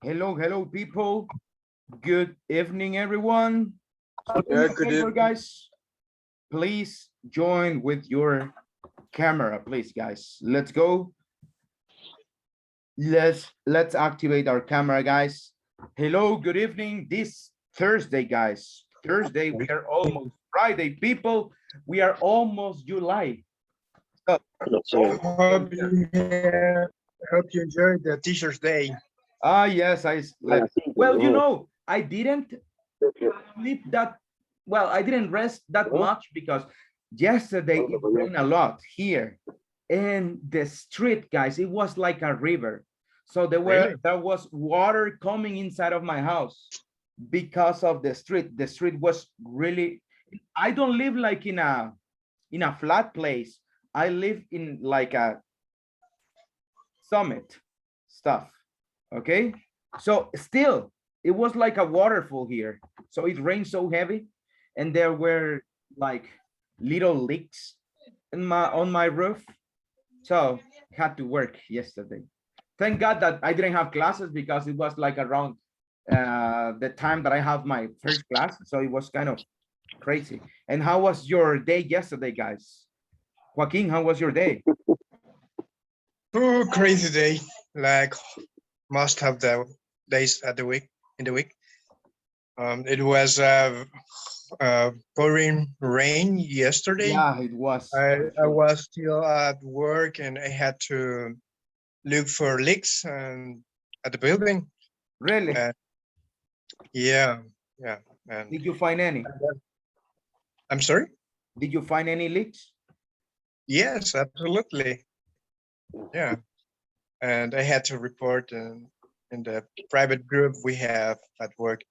Hello, hello, people. Good evening, everyone. So do me Yeah, a good favor, evening. guys. Please join with your camera, please, guys. Let's go. Let's activate our camera, guys. Hello, good evening. This Thursday, guys. Thursday, we are almost Friday, people. We are almost July. So, Hope you enjoyed the Teacher's Day. yes, well, I didn't sleep that well. I didn't rest that much because yesterday it rained a lot here, and the street, guys, it was like a river. So Really? there was water coming inside of my house because of the street. The street was really. I don't live like in a flat place. I live in like a summit stuff. Okay, so still it was like a waterfall here. So it rained so heavy, and there were like little leaks in my on my roof. So had to work yesterday. Thank God that I didn't have classes because it was like around the time that I have my first class. So it was kind of crazy. And how was your day yesterday, guys? Joaquin, how was your day? Oh, crazy day. Like most of the days at the week in the week. It was pouring rain yesterday. Yeah, it was for I sure. was still at work and I had to look for leaks at the building. Really? Uh, yeah, yeah. And Did you find any? I'm sorry. Did you find any leaks? Yes, absolutely. Yeah, and I had to report in the private group we have at work.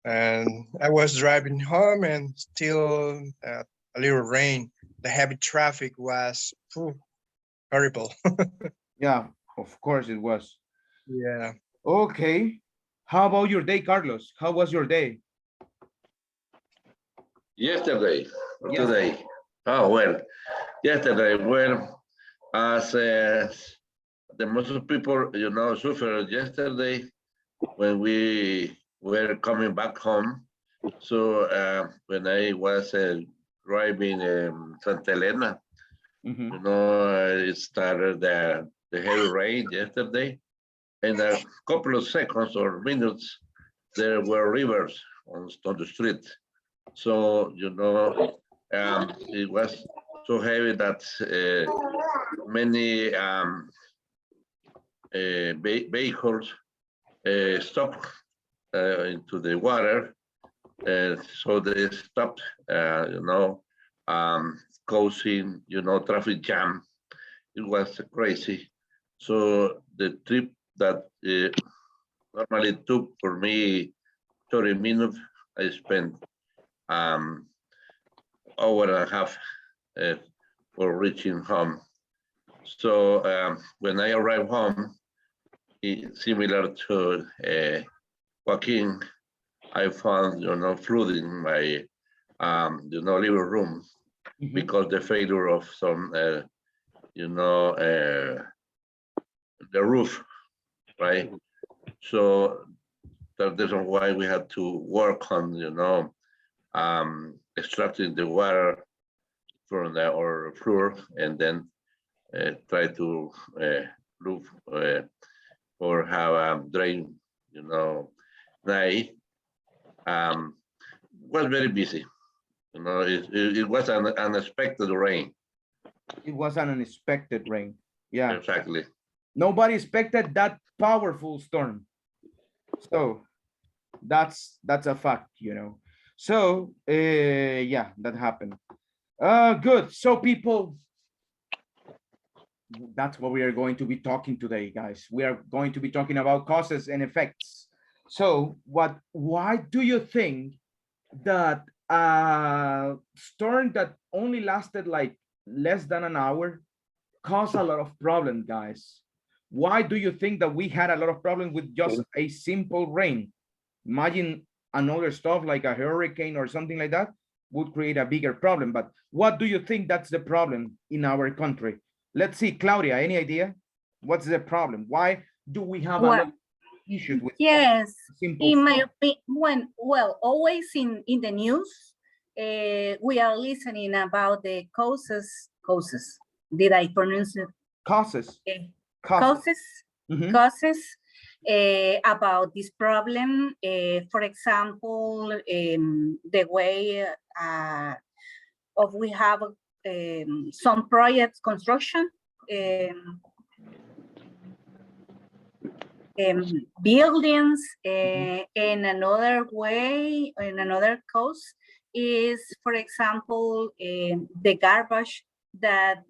And I was driving home and still a little rain. The heavy traffic was horrible. Yeah, of course it was. Yeah. Okay. How about your day, Carlos? How was your day? Yesterday or Yes. today? Oh, well, yesterday, well, as the most of people, suffered yesterday when we were coming back home. So when I was driving Santa Elena, Mhm. it started the heavy rain yesterday. In a couple of seconds or minutes, there were rivers on the street. So, it was so heavy that many vehicles stopped into the water. So they stopped, causing, traffic jam. It was crazy. So the trip that normally took for me 30 minutes, I spent um, hour and a half uh, for reaching home. So when I arrived home, similar to Joaquin, I found flooding my living room Mhm. because the failure of some you know uh, the roof, right? So that's the reason why we had to work on extracting the water from our floor and then try to look or have drain, night. Was very busy. It was an unexpected rain. It was an unexpected rain. Yeah. Exactly. Nobody expected that powerful storm. So that's a fact. So yeah, that happened. Good. So people, that's what we are going to be talking today, guys. We are going to be talking about causes and effects. So why do you think that a storm that only lasted like less than an hour caused a lot of problems, guys? Why do you think that we had a lot of problems with just a simple rain? Imagine another stuff like a hurricane or something like that would create a bigger problem. But what do you think that's the problem in our country? Let's see, Claudia, any idea? What's the problem? Why do we have a Well, lot? issues with Yes, simple in my stuff. opinion, well, always in the news, we are listening about the causes. Did I pronounce it? Causes. Causes, Mhm. causes about this problem. For example, the way of we have some projects construction. Buildings, in another way, in another cause is, for example, the garbage that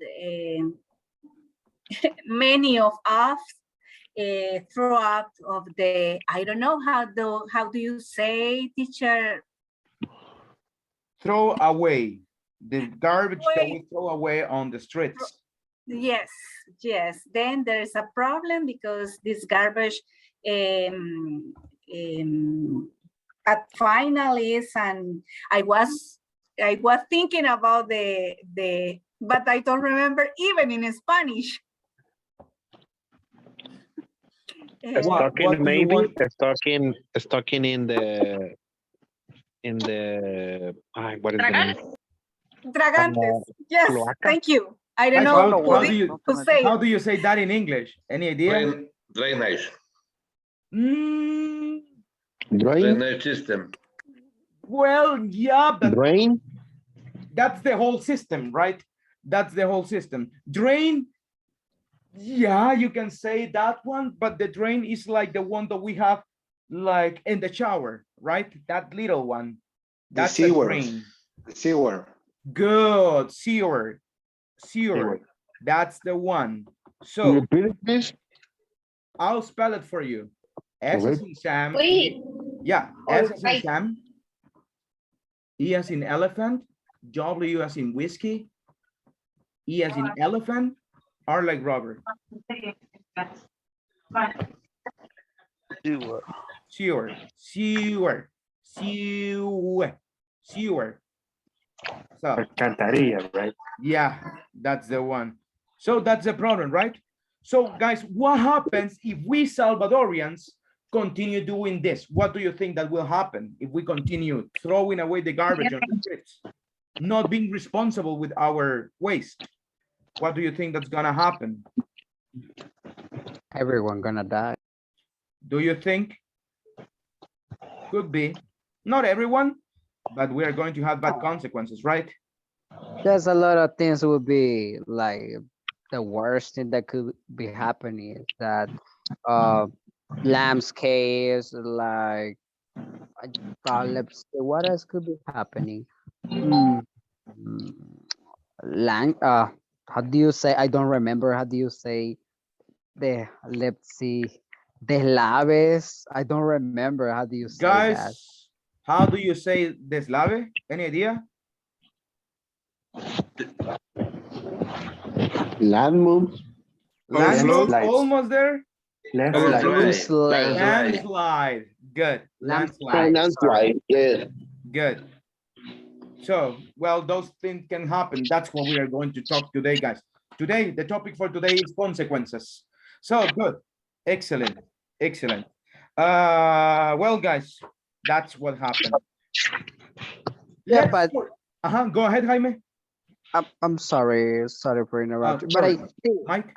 many of us throw out of the, I don't know how do you say, teacher? Throw away the garbage that we throw away on the streets. Yes, yes. Then there's a problem because this garbage at final is, and I was thinking about the but I don't remember even in Spanish. What do you Maybe want? stocking in the what is the name? Tragantes. Yes, cloaca. thank you. I don't Guys, know how do you say that in English? Any idea? Drainage. Mm, Drain, Drainage system. well, yeah, but drain. that's the whole system, right? That's the whole system. Drain, yeah, you can say that one, but the drain is like the one that we have like in the shower, right? That little one. That's the drain. Sewer. Good. Sewer. Sewer. That's the one. So Repeat it, please. I'll spell it for you. S Okay. as in Sam. Wait. Yeah. S as in Alright. Sam. E as in elephant. W as in whiskey. E as in elephant. R like Robert. Sewer. Sewer. Sewer. Sewer. Sewer. So Alcantarilla, right? yeah, that's the one. So that's the problem, right? So guys, what happens if we Salvadorians continue doing this? What do you think that will happen if we continue throwing away the garbage on the streets, not being responsible with our waste? What do you think that's gonna happen? Everyone gonna die. Do you think? Could be. Not everyone, but we are going to have bad consequences, right? There's a lot of things would be like the worst thing that could be happening is that landscapes like let's see, what else could be happening? Hmm, mm, how do you say? I don't remember. How do you say let's see, deslaves? I don't remember. How do you say that? Guys, how do you say deslave? Any idea? Land moves. Landslide, Landslides. almost there. Landslide. Landslide. Good. Landslide. Landslide. Yeah. Good. So, well, those things can happen. That's what we are going to talk today, guys. Today, the topic for today is consequences. So good. Excellent. Excellent. Well, guys, that's what happened. Yeah, but go ahead, Jaime. I'm sorry for interrupting, but sorry. I think Mike.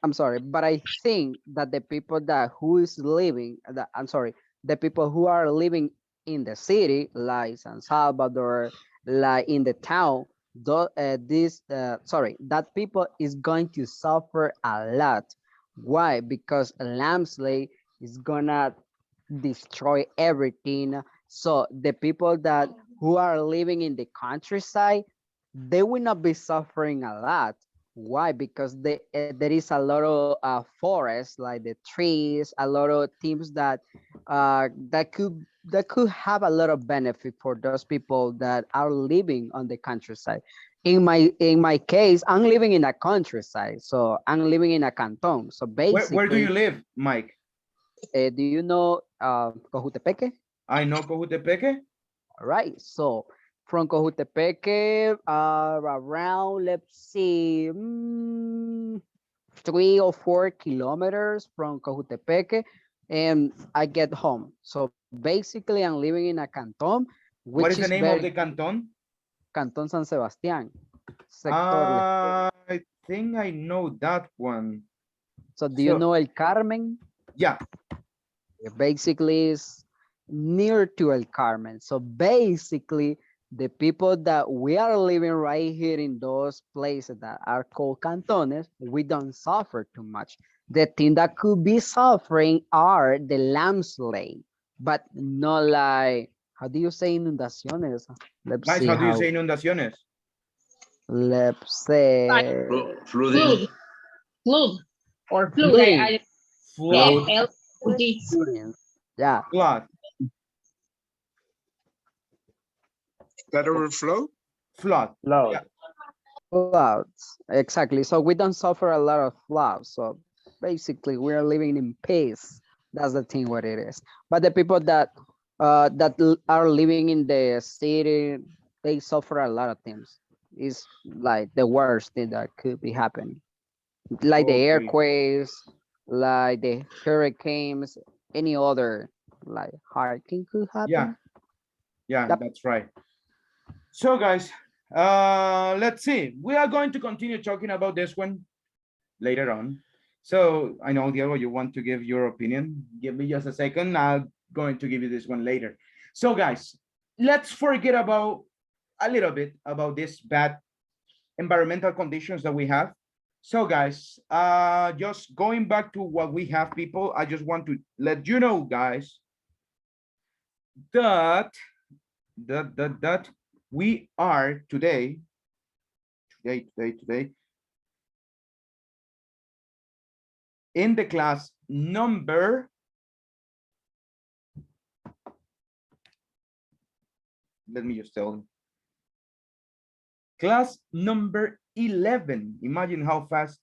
I'm sorry, but I think that the people that who is living, that I'm sorry, the people who are living in the city, like San Salvador, like in the town, that people is going to suffer a lot. Why? Because a landslide is gonna destroy everything. So the people that who are living in the countryside, they will not be suffering a lot. Why? Because there is a lot of forests, like the trees, a lot of things that that could have a lot of benefit for those people that are living on the countryside. In my case, I'm living in a countryside, so I'm living in a canton. So basically, where do you live, Mike? Do you know Cojutepeque? I know Cojutepeque. All right, so from Cojutepeque, around, let's see, 3 or 4 kilometers from Cojutepeque, and I get home. So basically, I'm living in a canton, What which is the is name of very the canton? Canton San Sebastián, sector. I think I know that one. So do you So know El Carmen? yeah, Basically, is near to El Carmen. So basically, the people that we are living right here in those places that are called cantones, we don't suffer too much. The thing that could be suffering are the landslide, but not like, how do you say inundaciones? Let's guys, see how do you how, say inundaciones? let's say Flooding. Flood or flood. flooding, Yeah, Flood, L-O-D. flooding. Yeah, flood, That overflow? flood. Loud. Yeah, floods. Exactly. So we don't suffer a lot of floods. So basically we are living in peace. That's the thing what it is. But the people that are living in the city, they suffer a lot of things. It's like the worst thing that could be happening. Like the okay. earthquakes, like the hurricanes, any other like hurricane could Yeah, happen. yeah, Yep. that's right. So guys, let's see. We are going to continue talking about this one later on. So I know, Diego, you want to give your opinion. Give me just a second. I'm going to give you this one later. So guys, let's forget about a little bit about this bad environmental conditions that we have. So guys, just going back to what we have, people, I just want to let you know, guys, that that we are today in the class number, let me just tell them, class number 11. Imagine how fast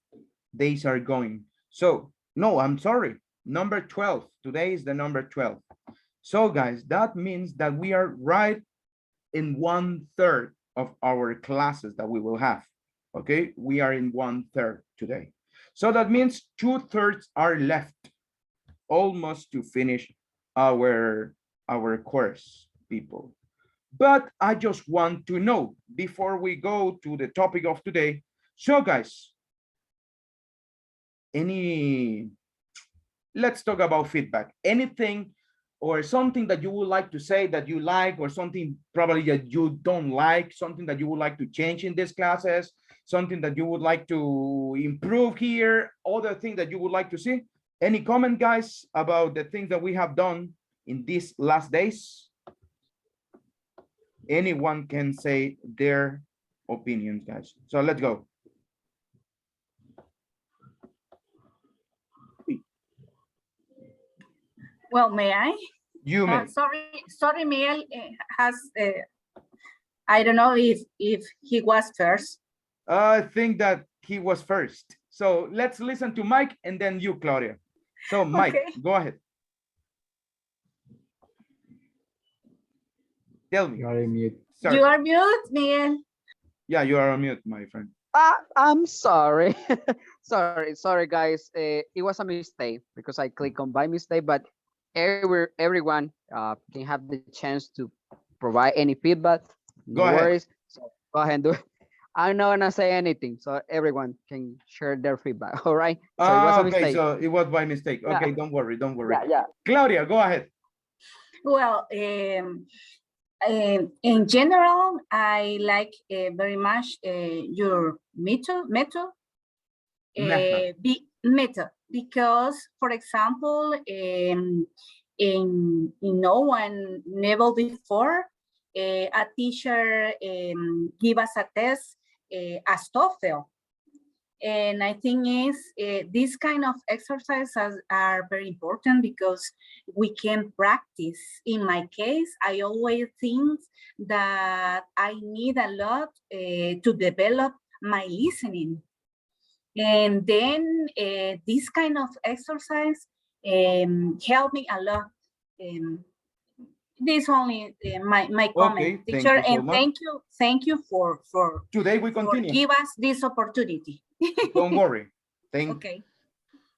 days are going. So no, I'm sorry, number 12. Today is the number 12. So guys, that means that we are right in 1/3 of our classes that we will have. Okay, we are in 1/3 today. So that means 2/3 are left, almost to finish our course, people. But I just want to know before we go to the topic of today. So guys, let's talk about feedback. Anything or something that you would like to say that you like, or something probably that you don't like, something that you would like to change in these classes, something that you would like to improve here, other thing that you would like to see. Any comment, guys, about the things that we have done in these last days? Anyone can say their opinions, guys. So let's go. Well, may I? You may. Sorry, Miguel has, I don't know if he was first. I think that he was first. So let's listen to Mike and then you, Claudia. So Mike, Okay. go ahead. Tell me. You are in mute. Sir. You are mute, Miguel. Yeah, you are on mute, my friend. I'm sorry. sorry, guys. It was a mistake because I clicked on by mistake, but everyone can have the chance to provide any feedback. No Go ahead. worries. So go ahead and do it. I'm not gonna say anything, so everyone can share their feedback. All right. So it was a Okay, mistake. so it was by mistake. Yeah. Okay, don't worry, don't worry. Yeah. Claudia, go ahead. Well, in general, I like very much your method, because, for example, in no one level before, a teacher give us a test as TOEFL. And I think these kind of exercises are very important because we can practice. In my case, I always think that I need a lot to develop my listening. And then this kind of exercise helped me a lot. This only my comment, Okay, teacher, thank you so and much. thank you for Today we for continue. give us this opportunity. Don't worry. Okay.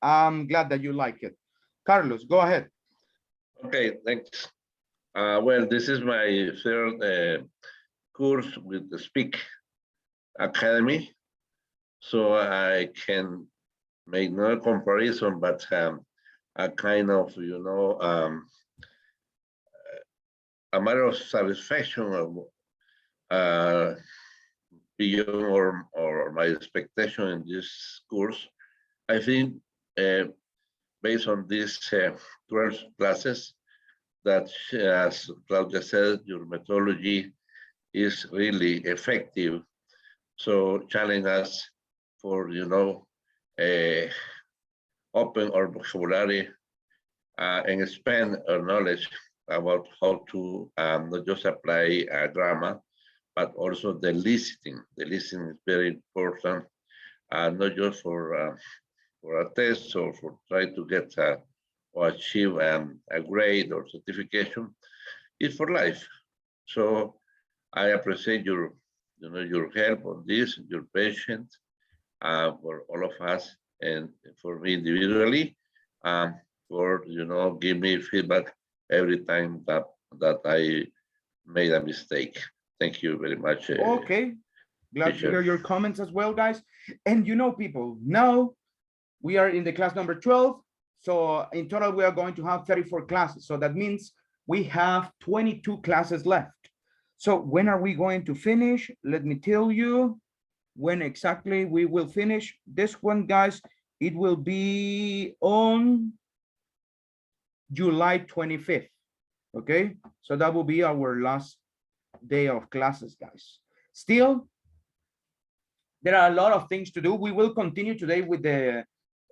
I'm glad that you like it. Carlos, go ahead. Okay, thanks. Well, this is my third course with the Speak Academy, so I can make no comparison, but a kind of, a matter of satisfaction of beyond or my expectation in this course. I think based on these 12 classes, that as Claudia said, your methodology is really effective. So challenge us for, open our vocabulary and expand our knowledge about how to not just apply grammar, but also the listening. The listening is very important, not just for a test or for trying to get or achieve a grade or certification. It's for life. So I appreciate your help on this, your patience for all of us, and for me individually, for give me feedback every time that I made a mistake. Thank you very much. Okay, glad to teacher. hear your comments as well, guys. And people, now we are in the class number 12. So in total, we are going to have 34 classes. So that means we have 22 classes left. So when are we going to finish? Let me tell you when exactly we will finish this one, guys. It will be on July 25th. Okay, so that will be our last day of classes, guys. Still, there are a lot of things to do. We will continue today with the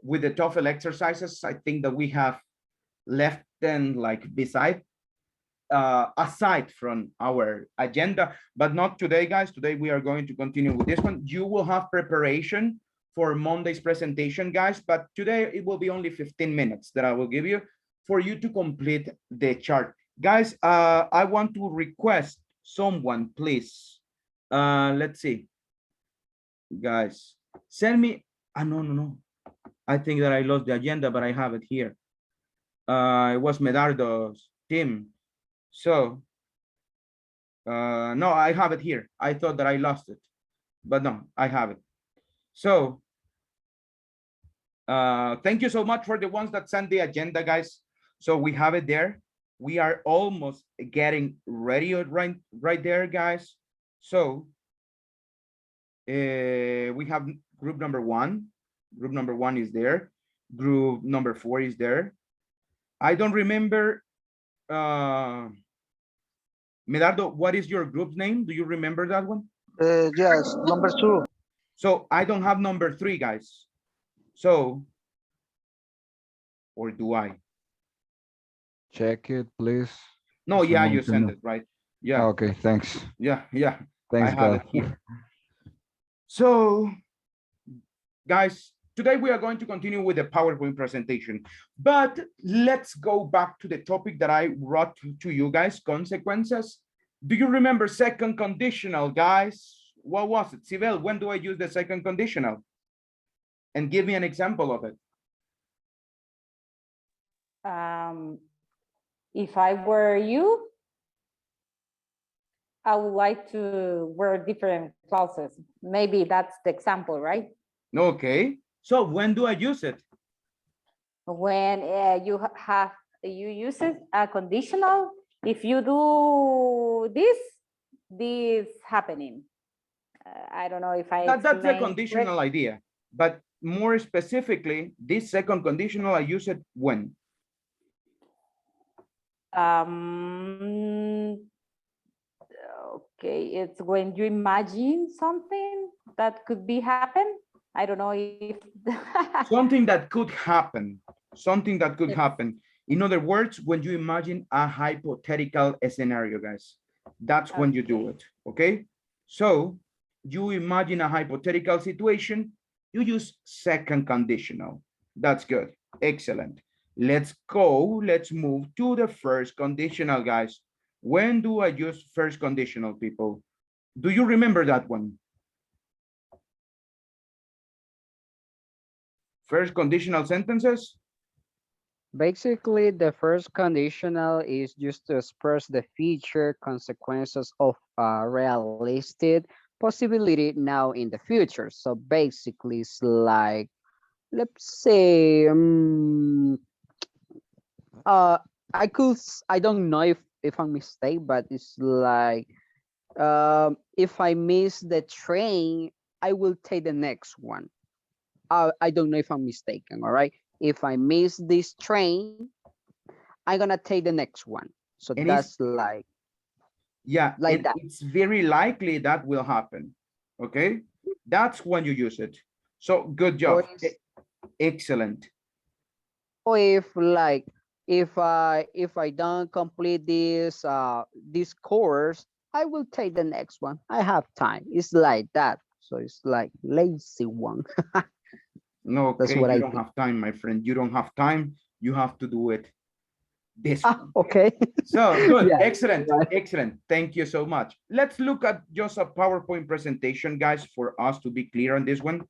TOEFL exercises. I think that we have left them like aside from our agenda, but not today, guys. Today we are going to continue with this one. You will have preparation for Monday's presentation, guys, but today it will be only 15 minutes that I will give you for you to complete the chart. Guys, I want to request someone, please. Let's see. Guys, send me, no. I think that I lost the agenda, but I have it here. It was Medardo's team. So, no, I have it here. I thought that I lost it, but no, I have it. So, thank you so much for the ones that sent the agenda, guys. So we have it there. We are almost getting ready right there, guys. So, we have group number 1. Group number 1 is there. Group number 4 is there. I don't remember. Medardo, what is your group's name? Do you remember that one? Yes, number 2. So I don't have number 3, guys. So, or do I? Check it, please. No, yeah, Someone you can sent know. it, right? Yeah. Okay, thanks. Yeah. Thanks, I have God. it here. So, guys, today we are going to continue with the PowerPoint presentation, but let's go back to the topic that I brought to you guys, consequences. Do you remember second conditional, guys? What was it? Sibel, when do I use the second conditional? And give me an example of it. If I were you, I would like to wear different clothes. Maybe that's the example, right? Okay. So when do I use it? When you use it a conditional. If you do this happening. I don't know if That's a conditional idea, but more specifically, this second conditional, I use it when? Okay, it's when you imagine something that could be happen. I don't know if something that could happen. Something that could Yes. happen. In other words, when you imagine a hypothetical scenario, guys, that's when you do it. Okay. So you imagine a hypothetical situation, you use second conditional. That's good. Excellent. Let's move to the first conditional, guys. When do I use first conditional, people? Do you remember that one? First conditional sentences? Basically, the first conditional is just to express the future consequences of a realistic possibility now in the future. So basically, it's like, let's say, uh, I don't know if I'm mistaken, but it's like, if I miss the train, I will take the next one. I don't know if I'm mistaken. All right. If I miss this train, I'm gonna take the next one. So And it's, that's yeah, like and that. it's very likely that will happen. Okay, that's when you use it. So good Or job. Excellent. or if like if I don't complete this course, I will take the next one. I have time. It's like that. So it's like lazy one. No, That's okay, what you I don't think. have time, my friend. You don't have time. You have to do it this Ah, one. okay. So good, Yeah, excellent, right. excellent. Thank you so much. Let's look at just a PowerPoint presentation, guys, for us to be clear on this one.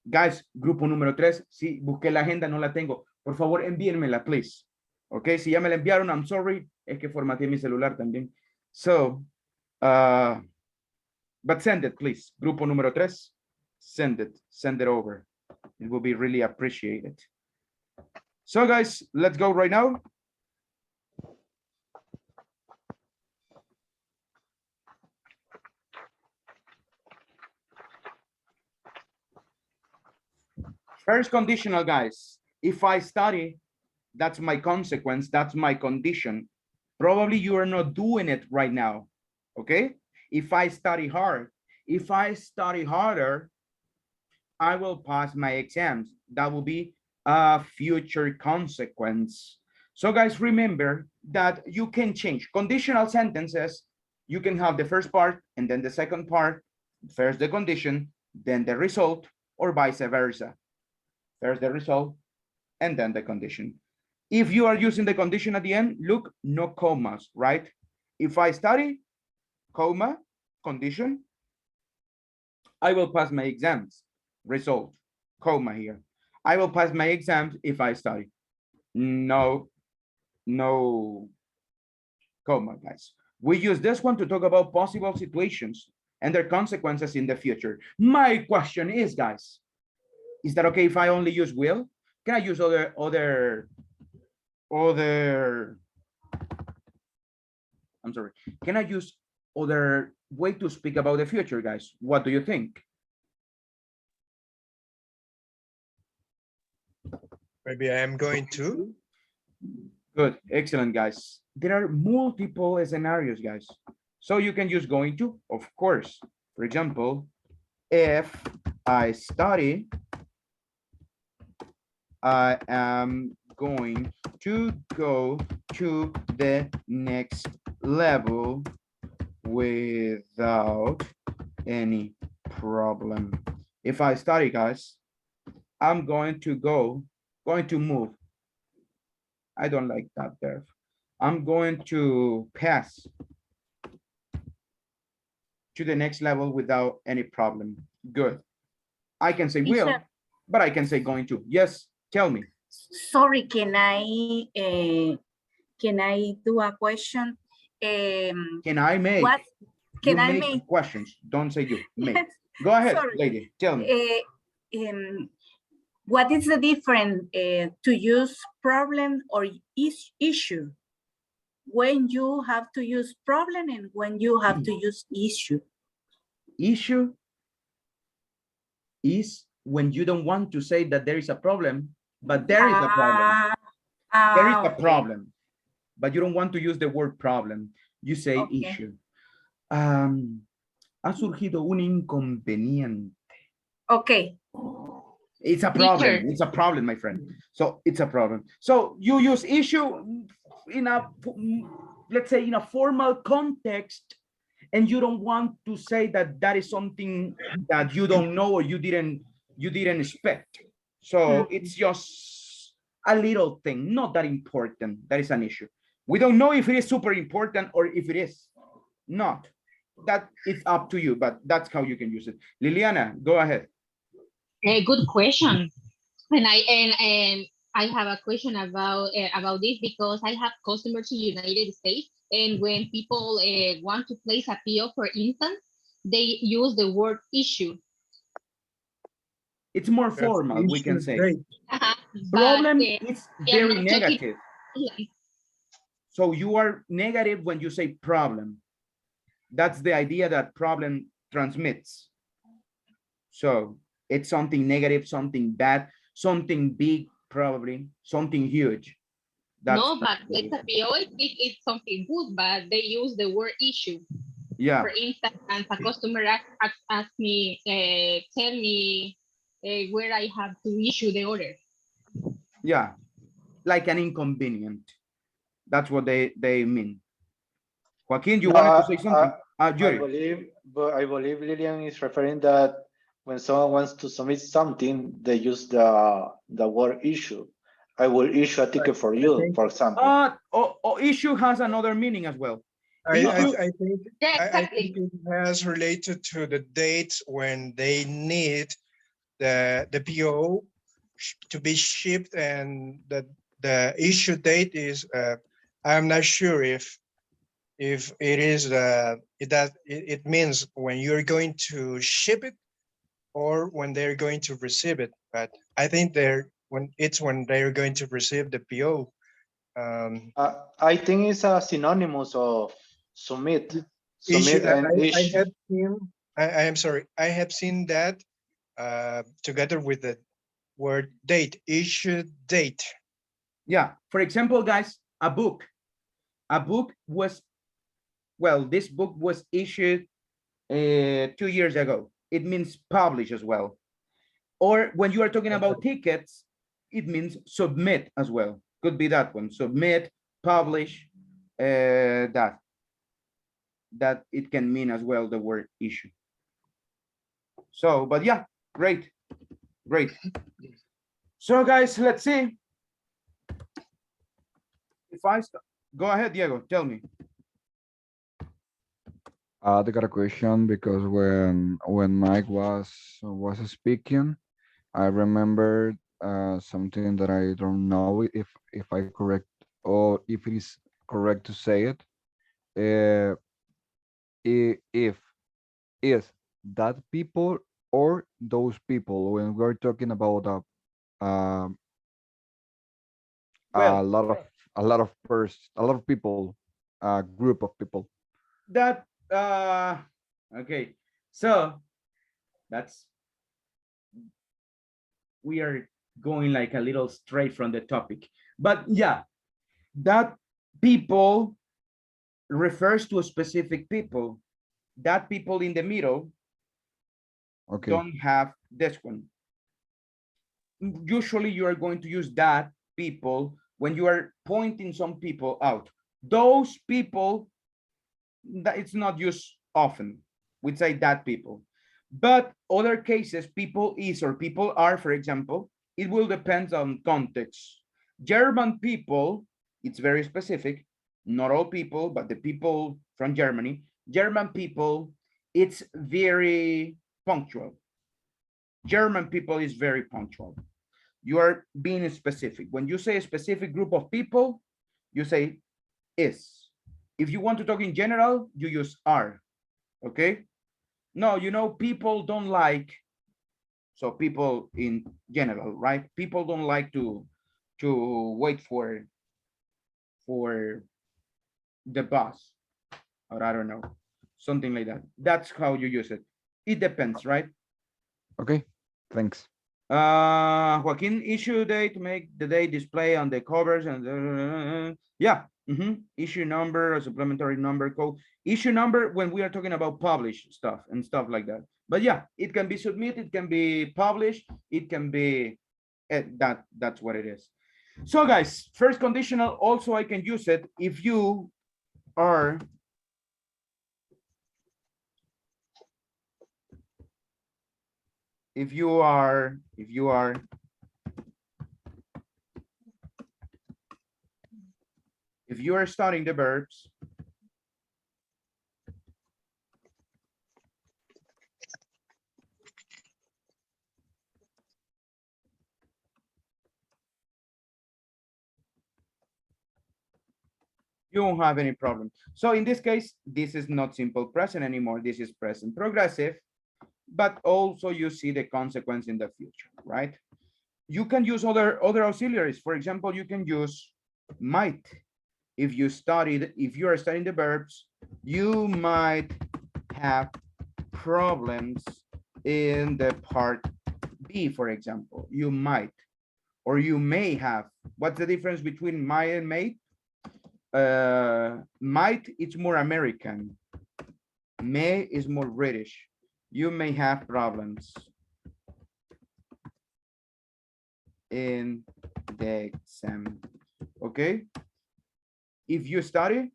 Guys, grupo número 3, sí, busqué la agenda, no la tengo. Por favor, envíenmela, please. Ok, si ya me la enviaron, I'm sorry, es que formateé mi celular también. So, but send it, please. Grupo número 3, send it over. It will be really appreciated. So guys, let's go right now. First conditional, guys. If I study, that's my consequence, that's my condition. Probably you are not doing it right now, okay? If I study hard, if I study harder, I will pass my exams. That will be a future consequence. So guys, remember that you can change conditional sentences. You can have the first part and then the second part, first the condition, then the result, or vice versa. First the result, and then the condition. If you are using the condition at the end, look, no commas, right? If I study, comma, condition, I will pass my exams, result, comma here. I will pass my exams if I study. No, no comma, guys. We use this one to talk about possible situations and their consequences in the future. My question is, guys, is that okay if I only use will? Can I use other I'm sorry, can I use other way to speak about the future, guys? What do you think? Maybe I am going to. Good, excellent, guys. There are multiple scenarios, guys. So you can use going to, of course. For example, if I study, I am going to go to the next level without any problem. If I study, guys, I'm going to move. I don't like that verb. I'm going to pass to the next level without any problem. Good. I can say will, Teacher, but I can say going to. Yes, tell me. sorry, can I do a question? Can I make? What You can I make make? questions. Don't say you. Make. Yes, Go ahead, sorry. lady. Tell me. What is the difference to use problem or issue? When you have to use problem and when you have to use issue? Issue is when you don't want to say that there is a problem, but there is a problem. There is a Okay. problem, but you don't want to use the word problem. You say Okay. issue. Ha surgido un inconveniente. Okay. It's a problem. Teacher. It's a problem, my friend. So it's a problem. So you use issue in a, let's say, in a formal context, and you don't want to say that that is something that you don't know or you didn't expect. So it's just a little thing, not that important. That is an issue. We don't know if it is super important or if it is not. That it's up to you, but that's how you can use it. Liliana, go ahead. A good question. And I have a question about this because I have customers in United States, and when people want to place a PO, for instance, they use the word issue. It's more That's formal, we can issue say. date. But Problem is they are very not talking. negative. So you are negative when you say problem. That's the idea that problem transmits. So it's something negative, something bad, something big, probably something huge. That's No, but place a PO, it's something good, but they use the word issue. yeah. For instance, a customer asked me, tell me where I have to issue the order. Yeah, like an inconvenient. That's what they mean. Joaquin, you No, wanted to say something? I believe Lillian is referring that when someone wants to submit something, they use the word issue. I will issue a ticket for you, for example. Issue has another meaning as well. Issue, I think it has related to the dates when they need the PO to be shipped, and the issue date is I'm not sure if it is it means when you're going to ship it or when they're going to receive it. But I think when they're going to receive the PO. I think it's a synonymous of submit, Issue. and I issue. have seen. I am sorry. I have seen that together with the word date, issue date. yeah. For example, guys, a book was, well, this book was issued 2 years ago. It means publish as well. Or when you are talking about tickets, it means submit as well. Could be that one. Submit, publish, that it can mean as well the word issue. So, but yeah, great. So guys, let's see. If I start, go ahead, Diego, tell me. I got a question because when Mike was speaking, I remembered something that I don't know if I correct or if it is correct to say it. Uh, if is that people or those people when we're talking about um, Well, a lot of people, a group of people. that okay. So that's, we are going like a little straight from the topic. But yeah, that people refers to a specific people. That people in the middle Okay. don't have this one. Usually you are going to use that people when you are pointing some people out. Those people, that it's not used often. We say that people. But other cases, people is or people are, for example, it will depend on context. German people, it's very specific. Not all people, but the people from Germany. German people, it's very punctual. German people is very punctual. You are being specific. When you say a specific group of people, you say is. If you want to talk in general, you use are. Okay? No, you know, people don't like, so people in general, right? People don't like to wait for the bus, or I don't know, something like that. That's how you use it. It depends, right? Okay, thanks. Joaquin, issue date to make the date display on the covers and yeah. Issue number, a supplementary number code. Issue number when we are talking about publish stuff and stuff like that. But yeah, it can be submitted, it can be published, it can be that's what it is. So guys, first conditional, also I can use it if you are if you are studying the verbs, You won't have any problem. So in this case, this is not simple present anymore. This is present progressive, but also you see the consequence in the future, right? You can use other auxiliaries. For example, you can use might. If you are studying the verbs, you might have problems in the part B, for example. You might, or you may have. What's the difference between might and may? Might, it's more American. May is more British. You may have problems in the exam. Okay? If you study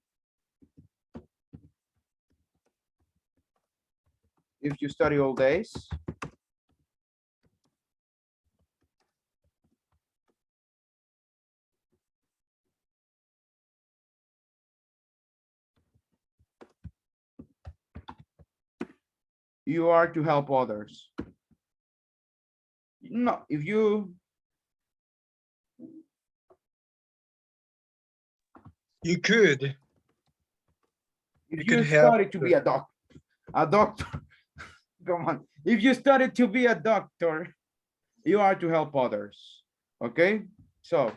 all days, you are to help others. No, if you could. if You you could help. study to be a doctor, come on. If you study to be a doctor, you are to help others. Okay, so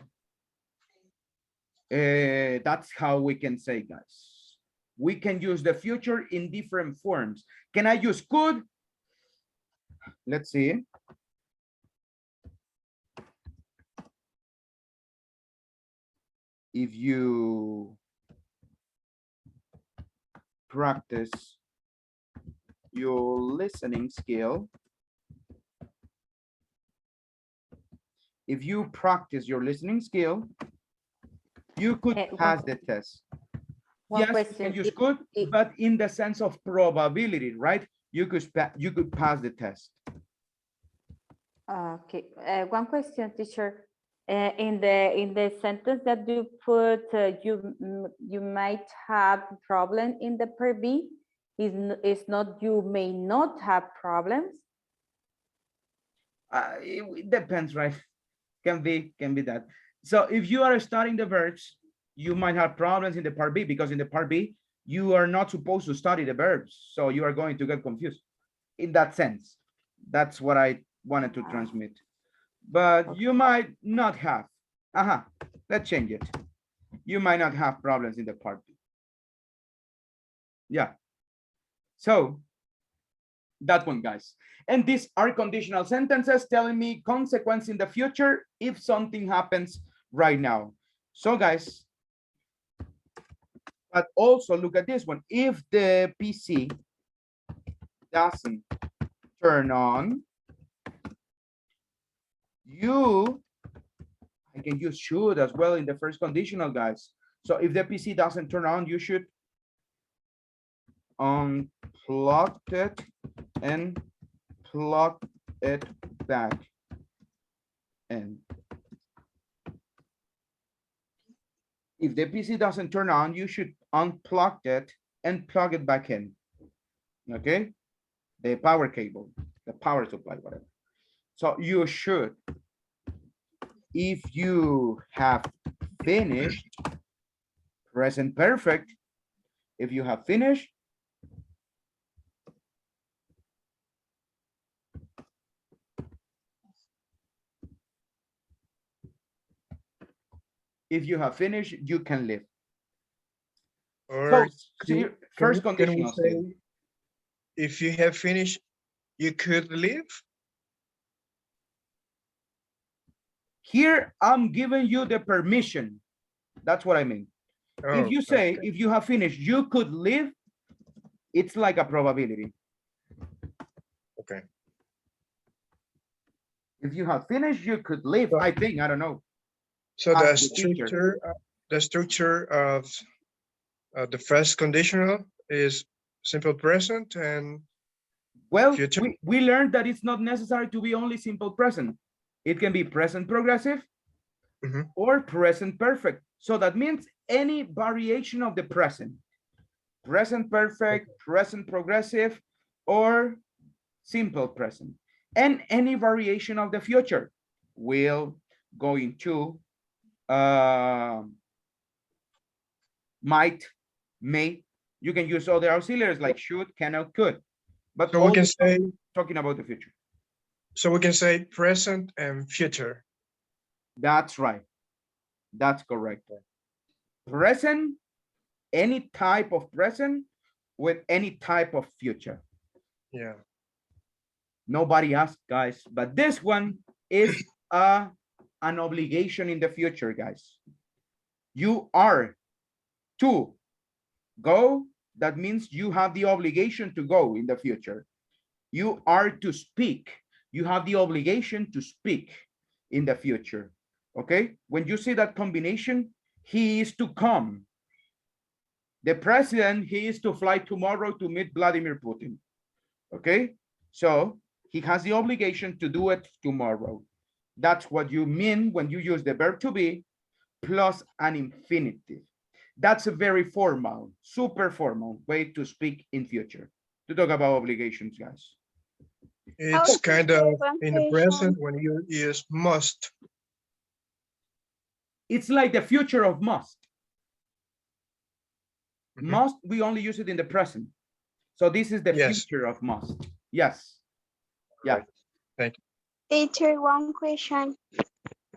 that's how we can say, guys. We can use the future in different forms. Can I use could? Let's see. If you practice your listening skill, if you practice your listening skill, you could pass the test. One Yes, you question. can use could, but in the sense of probability, right? You could pass the test. Okay, one question, teacher. In the sentence that you put, you might have problem in the per B. Is not you may not have problems. It depends, right? Can be that. So if you are studying the verbs, you might have problems in the part B, because in the part B, you are not supposed to study the verbs. So you are going to get confused in that sense. That's what I wanted to transmit. But you might not have. Let's change it. You might not have problems in the part B. Yeah. So that one, guys. And these are conditional sentences telling me consequence in the future if something happens right now. So, guys, but also look at this one. If the PC doesn't turn on, I can use should as well in the first conditional, guys. So if the PC doesn't turn on, you should unplug it and plug it back in. If the PC doesn't turn on, you should unplug it and plug it back in. Okay? The power cable, the power supply, whatever. So you should, if you have finished, present perfect, if you have finished, you can leave. Or so first conditional say, if you have finished, you could leave. Here, I'm giving you the permission. That's what I mean. If you say, if you have finished, you could leave, it's like a probability. Okay. If you have finished, you could leave. I think, I don't know. So the structure of the first conditional is simple present and well, future. we learned that it's not necessary to be only simple present. It can be present progressive or present perfect. So that means any variation of the present. Present perfect, present progressive, or simple present. And any variation of the future. Will, going to, might, may. You can use other auxiliaries like should, can, or could. But So we all can the time say, talking about the future. so we can say present and future. That's right. That's correct. Present, any type of present with any type of future. Yeah. Nobody asked, guys, but this one is an obligation in the future, guys. You are to go. That means you have the obligation to go in the future. You are to speak. You have the obligation to speak in the future. Okay? When you see that combination, he is to come. The president, he is to fly tomorrow to meet Vladimir Putin. Okay? So he has the obligation to do it tomorrow. That's what you mean when you use the verb to be plus an infinitive. That's a very formal, super formal way to speak in future, to talk about obligations, guys. It's kind of in the present when you use must. It's like the future of must. Mhm. Must, we only use it in the present. So this is the Yes. future of must. Yes. Yeah. Thank you. Teacher, one question.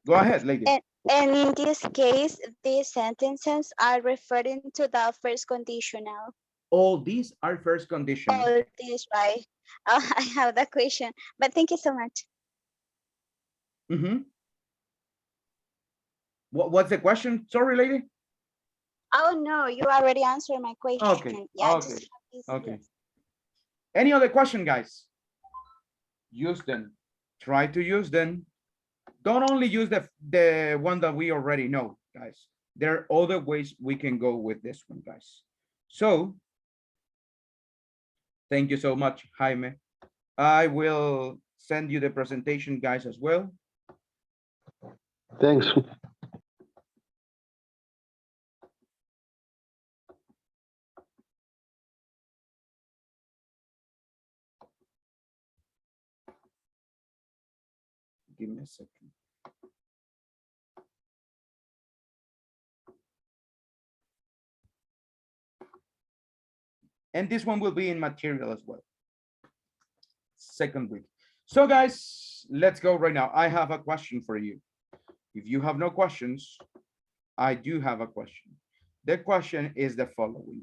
Go ahead, lady. And in this case, these sentences are referring to the first conditional. All these are first conditional. All these, right? I have that question, but thank you so much. What's the question? Sorry, lady. Oh no, you already answered my question. Okay. Yeah, Okay. just Okay. Any other question, guys? Use them. Try to use them. Don't only use the one that we already know, guys. There are other ways we can go with this one, guys. So, thank you so much, Jaime. I will send you the presentation, guys, as well. Thanks. Give me a second. And this one will be in material as well. Second week. So guys, let's go right now. I have a question for you. If you have no questions, I do have a question. The question is the following.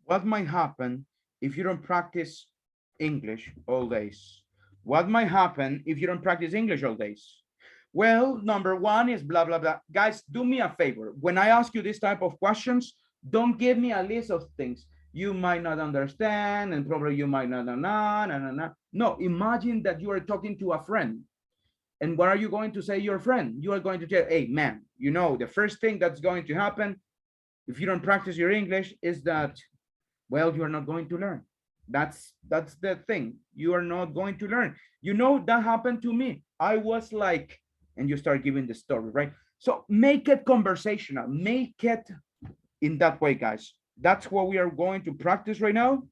What might happen if you don't practice English all days? What might happen if you don't practice English all days? Well, number one is blah, blah, blah. Guys, do me a favor. When I ask you this type of questions, don't give me a list of things you might not understand and probably you might not know. No, imagine that you are talking to a friend. And what are you going to say to your friend? You are going to tell, hey, man, you know, the first thing that's going to happen if you don't practice your English is that, well, you are not going to learn. That's the thing. You are not going to learn. You know, that happened to me. I was like, and you start giving the story, right? So make it conversational. Make it in that way, guys. That's what we are going to practice right now.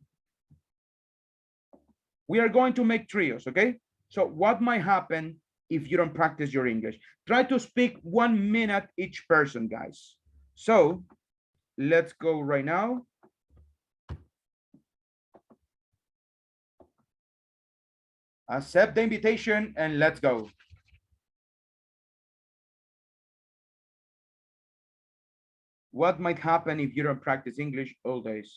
We are going to make trios, okay? So what might happen if you don't practice your English? Try to speak 1 minute each person, guys. So let's go right now. Accept the invitation and let's go. What might happen if you don't practice English all days?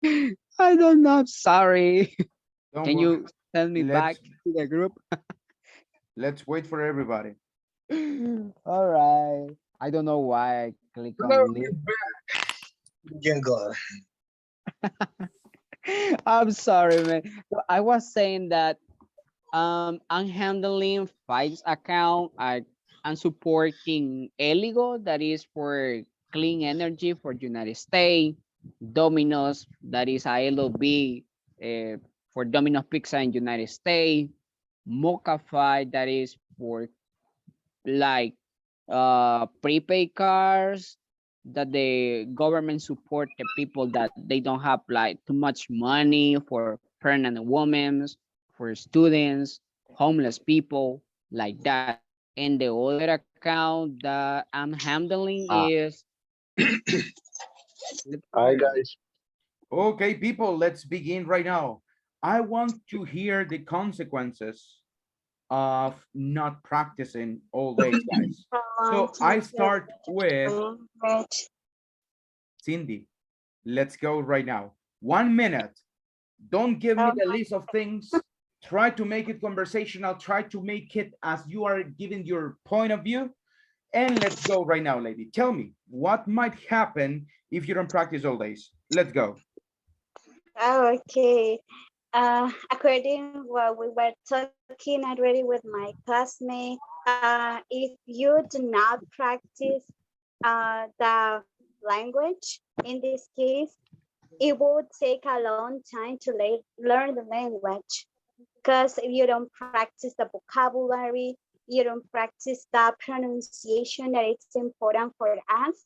I don't know. I'm sorry. Don't Can worry. you send me back Let's to the group? let's wait for everybody. All right. I don't know why I click No, on leave. Jungle. I'm sorry, man. So I was saying that I'm handling Five's account. I'm supporting Eligo, that is for clean energy for United States. Domino's, that is ILOB for Domino's Pizza in United States. Mocafy, that is for like prepaid cars that the government support the people that they don't have like too much money for pregnant women, for students, homeless people like that. And the other account that I'm handling Ah, is hi guys. Okay, people, let's begin right now. I want to hear the consequences of not practicing all days, guys. So I start with Cindy. Let's go right now. 1 minute. Don't give me the list of things. Try to make it conversational. Try to make it as you are giving your point of view. And let's go right now, lady. Tell me what might happen if you don't practice all days. Let's go. Oh, okay. According what we were talking already with my classmate, if you do not practice the language, in this case, it will take a long time to learn the language. Because if you don't practice the vocabulary, you don't practice the pronunciation that it's important for us.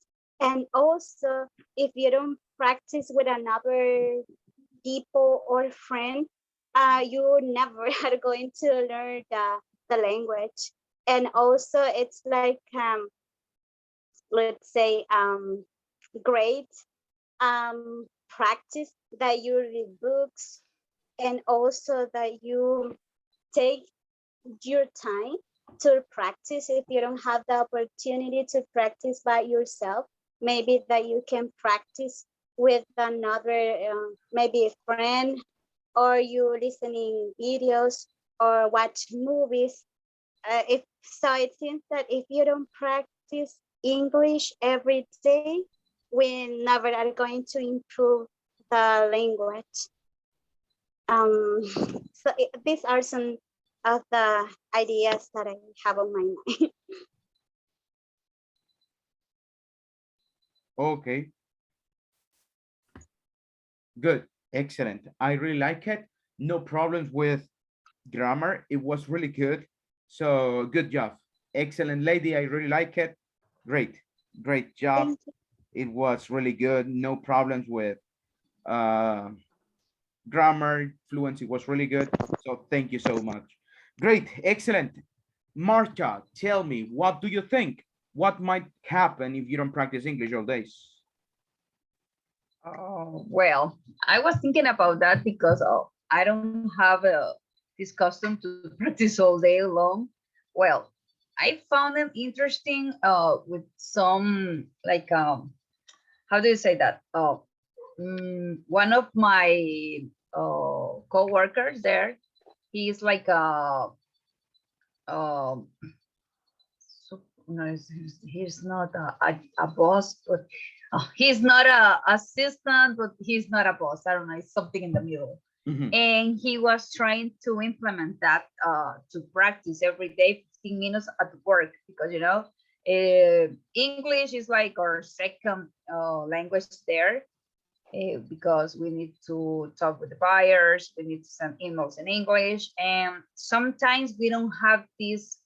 And also, if you don't practice with another people or friend, you never are going to learn the language. And also, it's like, let's say, great practice that you read books and also that you take your time to practice. If you don't have the opportunity to practice by yourself, maybe that you can practice with another, maybe a friend, or you listening videos or watch movies. If so, it seems that if you don't practice English every day, we never are going to improve the language. These are some of the ideas that I have on my mind. Okay, good, excellent. I really like it. No problems with grammar. It was really good. So good job. Excellent, lady. I really like it. Great, great job. Thank you. It was really good. No problems with uh, grammar. Fluency was really good. So thank you so much. Great, excellent. Marta, tell me, what do you think? What might happen if you don't practice English all days? Oh, well, I was thinking about that because I don't have this custom to practice all day long. Well, I found them interesting with some like how do you say that? One of my co-workers there, he's like um so, no, he's not a boss, but he's not a assistant, but he's not a boss. I don't know, it's something in the middle. Mhm. And he was trying to implement that to practice every day 15 minutes at work because English is like our second language there, because we need to talk with the buyers, we need to send emails in English, and sometimes we don't have this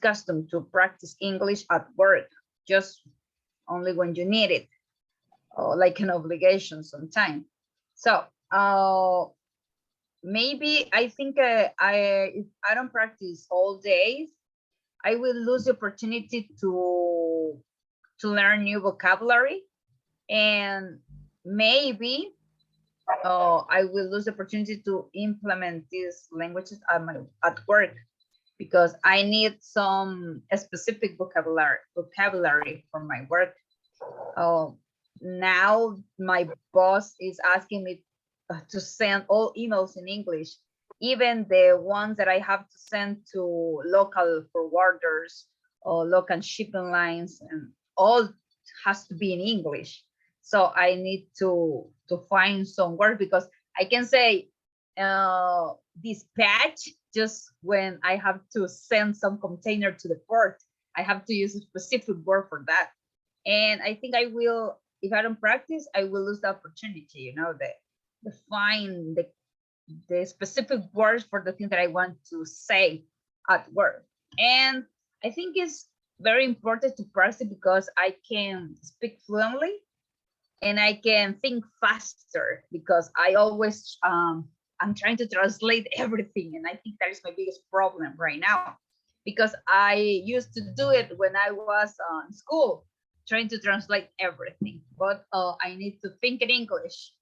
custom to practice English at work, just only when you need it, like an obligation sometimes. So maybe I think if I don't practice all days, I will lose the opportunity to learn new vocabulary, and maybe I will lose the opportunity to implement these languages at work, because I need some specific vocabulary for my work. now my boss is asking me to send all emails in English, even the ones that I have to send to local forwarders or local shipping lines, and all has to be in English. So I need to find some word, because I can say dispatch just when I have to send some container to the port. I have to use a specific word for that. And I think I will, if I don't practice, I will lose the opportunity, you know, the find the specific words for the thing that I want to say at work. And I think it's very important to practice, because I can speak fluently and I can think faster, because I always I'm trying to translate everything, and I think that is my biggest problem right now, because I used to do it when I was in school, trying to translate everything, but I need to think in English.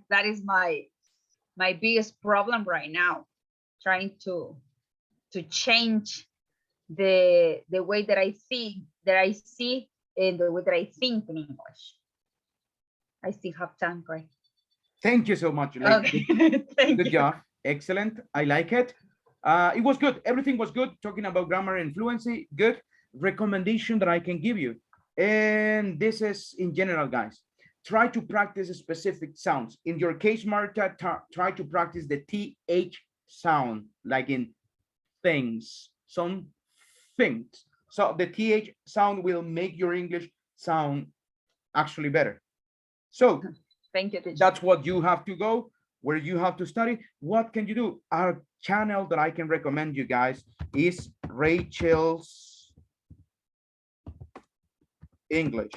That is my biggest problem right now, trying to change the way that I see, and the way that I think in English. I still have time, Greg. Thank you so much. Like, Okay. good job. Excellent. I like it. It was good. Everything was good. Talking about grammar and fluency. Good recommendation that I can give you. And this is in general, guys. Try to practice specific sounds. In your case, Marta, try to practice the TH sound, like in things, some things. So the TH sound will make your English sound actually better. So thank you, teacher. That's what you have to go, where you have to study. What can you do? Our channel that I can recommend you guys is Rachel's English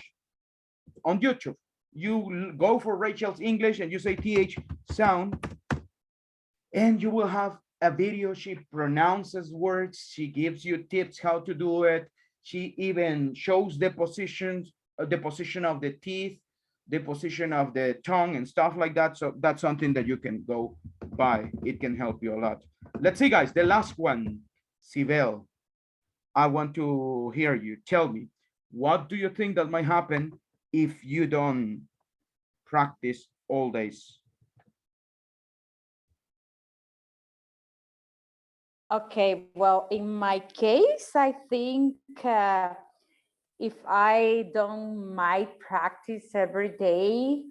on YouTube. You go for Rachel's English and you say TH sound, and you will have a video. She pronounces words. She gives you tips how to do it. She even shows the positions, the position of the teeth, the position of the tongue and stuff like that. So that's something that you can go by. It can help you a lot. Let's see, guys, the last one. Sibel, I want to hear you. Tell me, what do you think that might happen if you don't practice all days? Okay, well, in my case, I think if I don't might practice every day,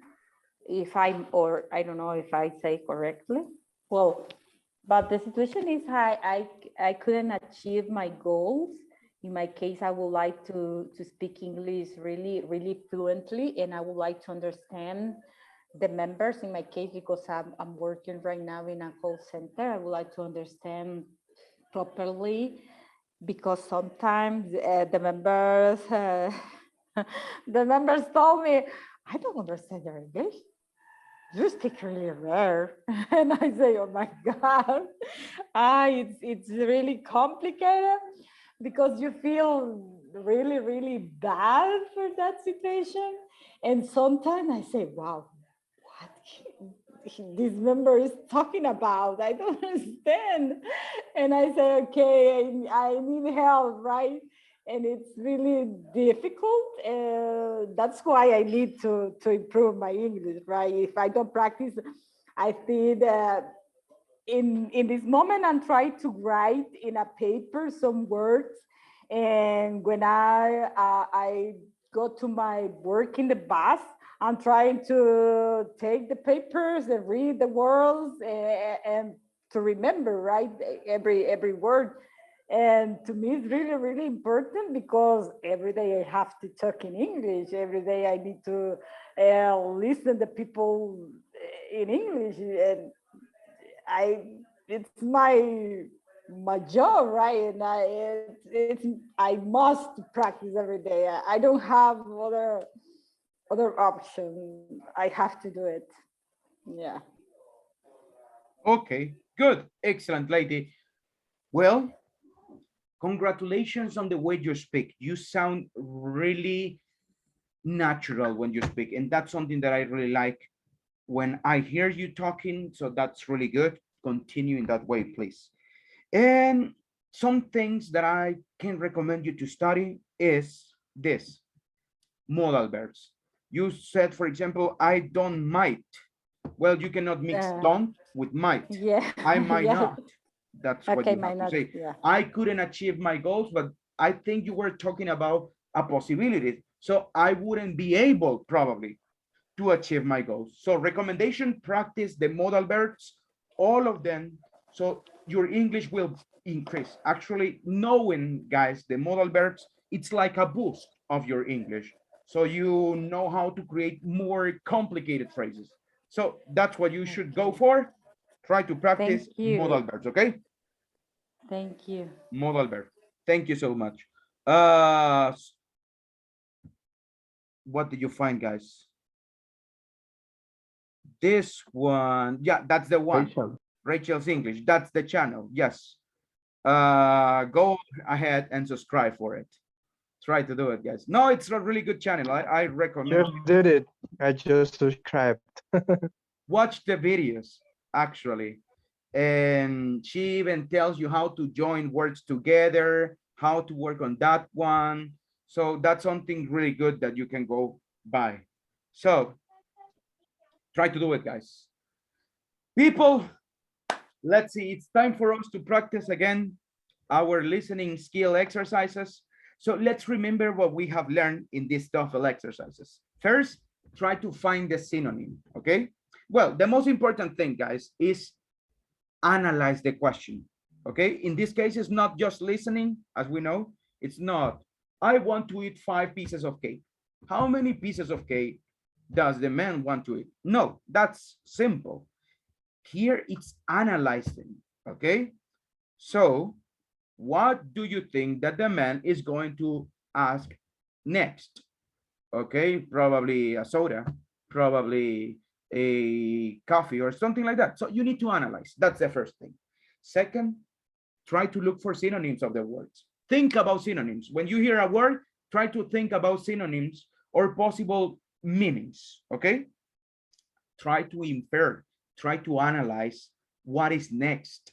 if I'm, or I don't know if I say correctly, well, but the situation is I couldn't achieve my goals. In my case, I would like to speak English really fluently, and I would like to understand the members. In my case, because I'm working right now in a call center, I would like to understand properly, because sometimes the members the members told me, I don't understand your English. You speak really rare. And I say, oh my God, it's really complicated, because you feel really bad for that situation. And sometimes I say, wow, what this member is talking about, I don't understand. And I say, okay, I need help, right? And it's really difficult. That's why I need to improve my English, right? If I don't practice, I feel that in this moment, I'm trying to write in a paper some words. And when I go to my work in the bus, I'm trying to take the papers and read the words and to remember, right, every word. And to me, it's really important, because every day I have to talk in English. Every day I need to listen to people in English, and it's my job, right? And I must practice every day. I don't have other option. I have to do it. Yeah. Okay, good. Excellent, lady. Well, congratulations on the way you speak. You sound really natural when you speak, and that's something that I really like when I hear you talking. So that's really good. Continue in that way, please. And some things that I can recommend you to study is this: modal verbs. You said, for example, I don't might. Well, you cannot mix don't with might. Yeah. I might yeah. not. That's what Okay, you have might to not. say. Yeah. I couldn't achieve my goals, but I think you were talking about a possibility. So I wouldn't be able probably to achieve my goals. So recommendation, practice the modal verbs, all of them. So your English will increase. Actually, knowing, guys, the modal verbs, it's like a boost of your English. So you know how to create more complicated phrases. So that's what you should go for. Try to practice Thank you. modal verbs, okay? Thank you. Modal verb. Thank you so much. What did you find, guys? This one, yeah, that's the one. Rachel. Rachel's English, that's the channel. Yes. Go ahead and subscribe for it. Try to do it, guys. No, it's a really good channel. I recommend Just did it. I just subscribed. watch the videos, actually. And she even tells you how to join words together, how to work on that one. So that's something really good that you can go by. So try to do it, guys. People, let's see, it's time for us to practice again our listening skill exercises. So let's remember what we have learned in these TOEFL exercises. First, try to find the synonym, okay? Well, the most important thing, guys, is analyze the question, okay? In this case, it's not just listening, as we know. It's not, I want to eat 5 pieces of cake. How many pieces of cake does the man want to eat? No, that's simple. Here it's analyzing, okay? So what do you think that the man is going to ask next? Okay, probably a soda, probably a coffee or something like that. So you need to analyze. That's the first thing. Second, try to look for synonyms of the words. Think about synonyms. When you hear a word, try to think about synonyms or possible meanings, okay? Try to infer, try to analyze what is next.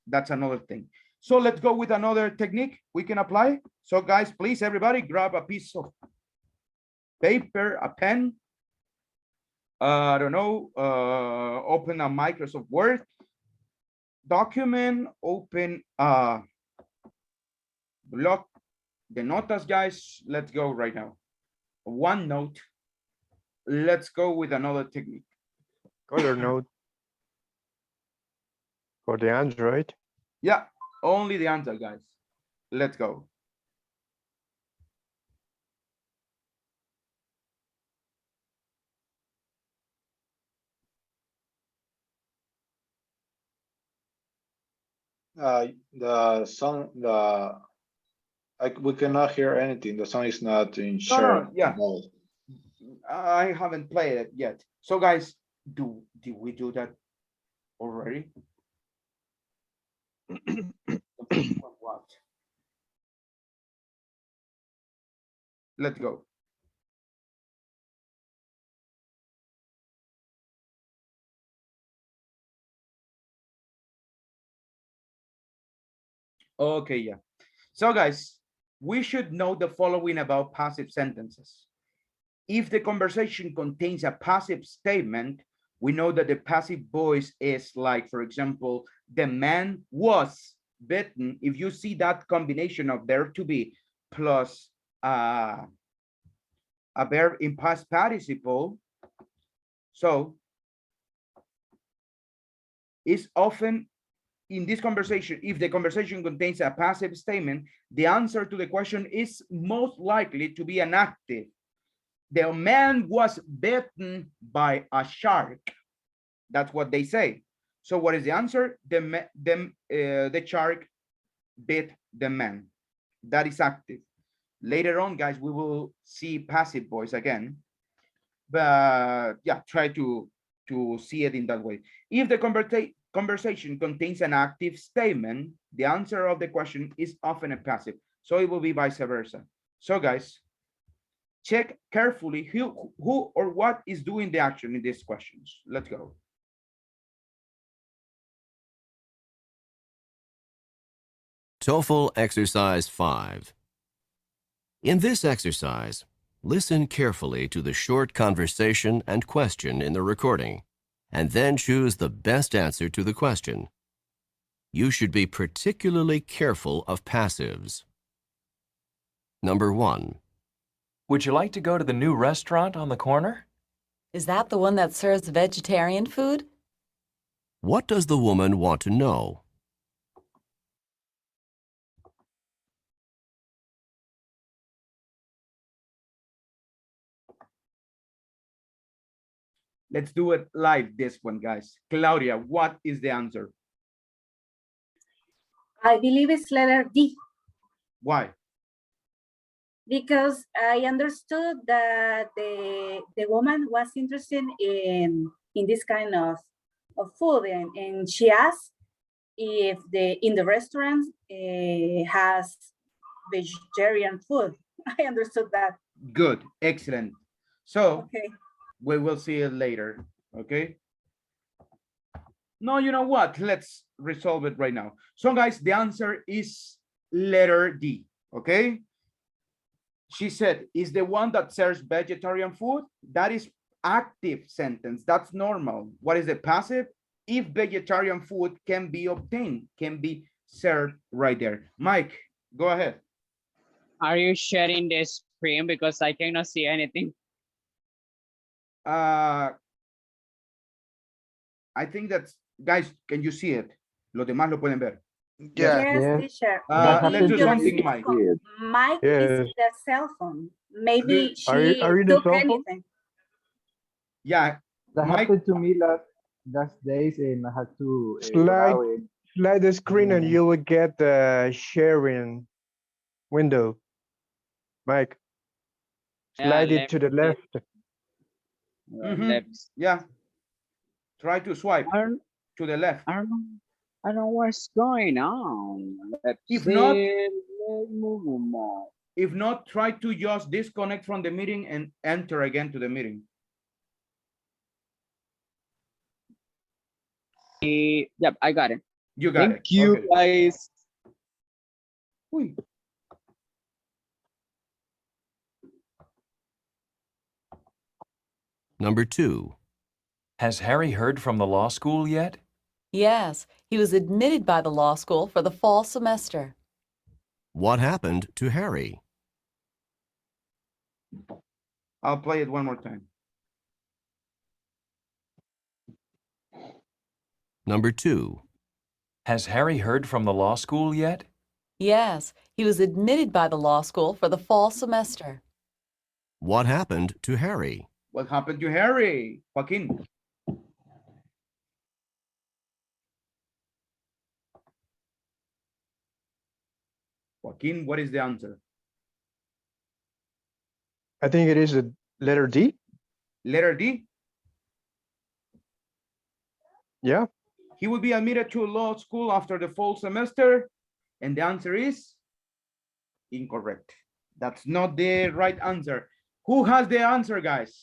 That's another thing. So let's go with another technique we can apply. So guys, please, everybody grab a piece of paper, a pen. I don't know, open a Microsoft Word document, open a block, the notas, guys. Let's go right now. OneNote. Let's go with another technique. Color note for the Android. Yeah, only the answer, guys. Let's go. The song, we cannot hear anything. The song is not in No, share yeah. mode. I haven't played it yet. So guys, did we do that already? What? Let's go. Okay, yeah. So guys, we should know the following about passive sentences. If the conversation contains a passive statement, we know that the passive voice is like, for example, the man was bitten. If you see that combination of there to be plus a verb in past participle, so it's often in this conversation, if the conversation contains a passive statement, the answer to the question is most likely to be an active. The man was bitten by a shark. That's what they say. So what is the answer? The shark bit the man. That is active. Later on, guys, we will see passive voice again. But yeah, try to see it in that way. If the conversation contains an active statement, the answer of the question is often a passive. So it will be vice versa. So guys, check carefully who or what is doing the action in these questions. Let's go. TOEFL Exercise 5. In this exercise, Listen carefully to the short conversation and question in the recording, and then choose the best answer to the question. You should be particularly careful of passives. Number 1. Would you like to go to the new restaurant on the corner? Is that the one that serves vegetarian food? What does the woman want to know? Let's do it live, this one, guys. Claudia, what is the answer? I believe it's letter D, Why? because I understood that the woman was interested in this kind of food, and she asked if in the restaurant has vegetarian food. I understood that. Good, excellent. So Okay. we will see it later, okay? No, you know what? Let's resolve it right now. So guys, the answer is letter D, okay? She said, is the one that serves vegetarian food? That is active sentence. That's normal. What is the passive? If vegetarian food can be obtained, can be served right there. Mike, go ahead. Are you sharing the screen because I cannot see anything? I think that's, guys, can you see it? Los demás lo pueden ver. Yeah. Yes, teacher. Let's Maybe do your something, Mike. Mike is the cell phone. Maybe Are you she the took cell phone? anything. Yeah, That Mike. happened to me last days, and I had to Slide the screen and you will get the sharing window. Mike, slide it to the left. Yeah. Try to swipe to the left. I don't know what's going on. If not, try to just disconnect from the meeting and enter again to the meeting. Yep, I got it. You got it. Thank you, Okay. guys. Uy. Number 2. Has Harry heard from the law school yet? Yes, he was admitted by the law school for the fall semester. What happened to Harry? I'll play it one more time. Number 2. Has Harry heard from the law school yet? Yes, he was admitted by the law school for the fall semester. What happened to Harry? What happened to Harry? Joaquin. Joaquin, what is the answer? I think it is the letter D. Letter D? Yeah. He will be admitted to law school after the fall semester, and the answer is incorrect. That's not the right answer. Who has the answer, guys?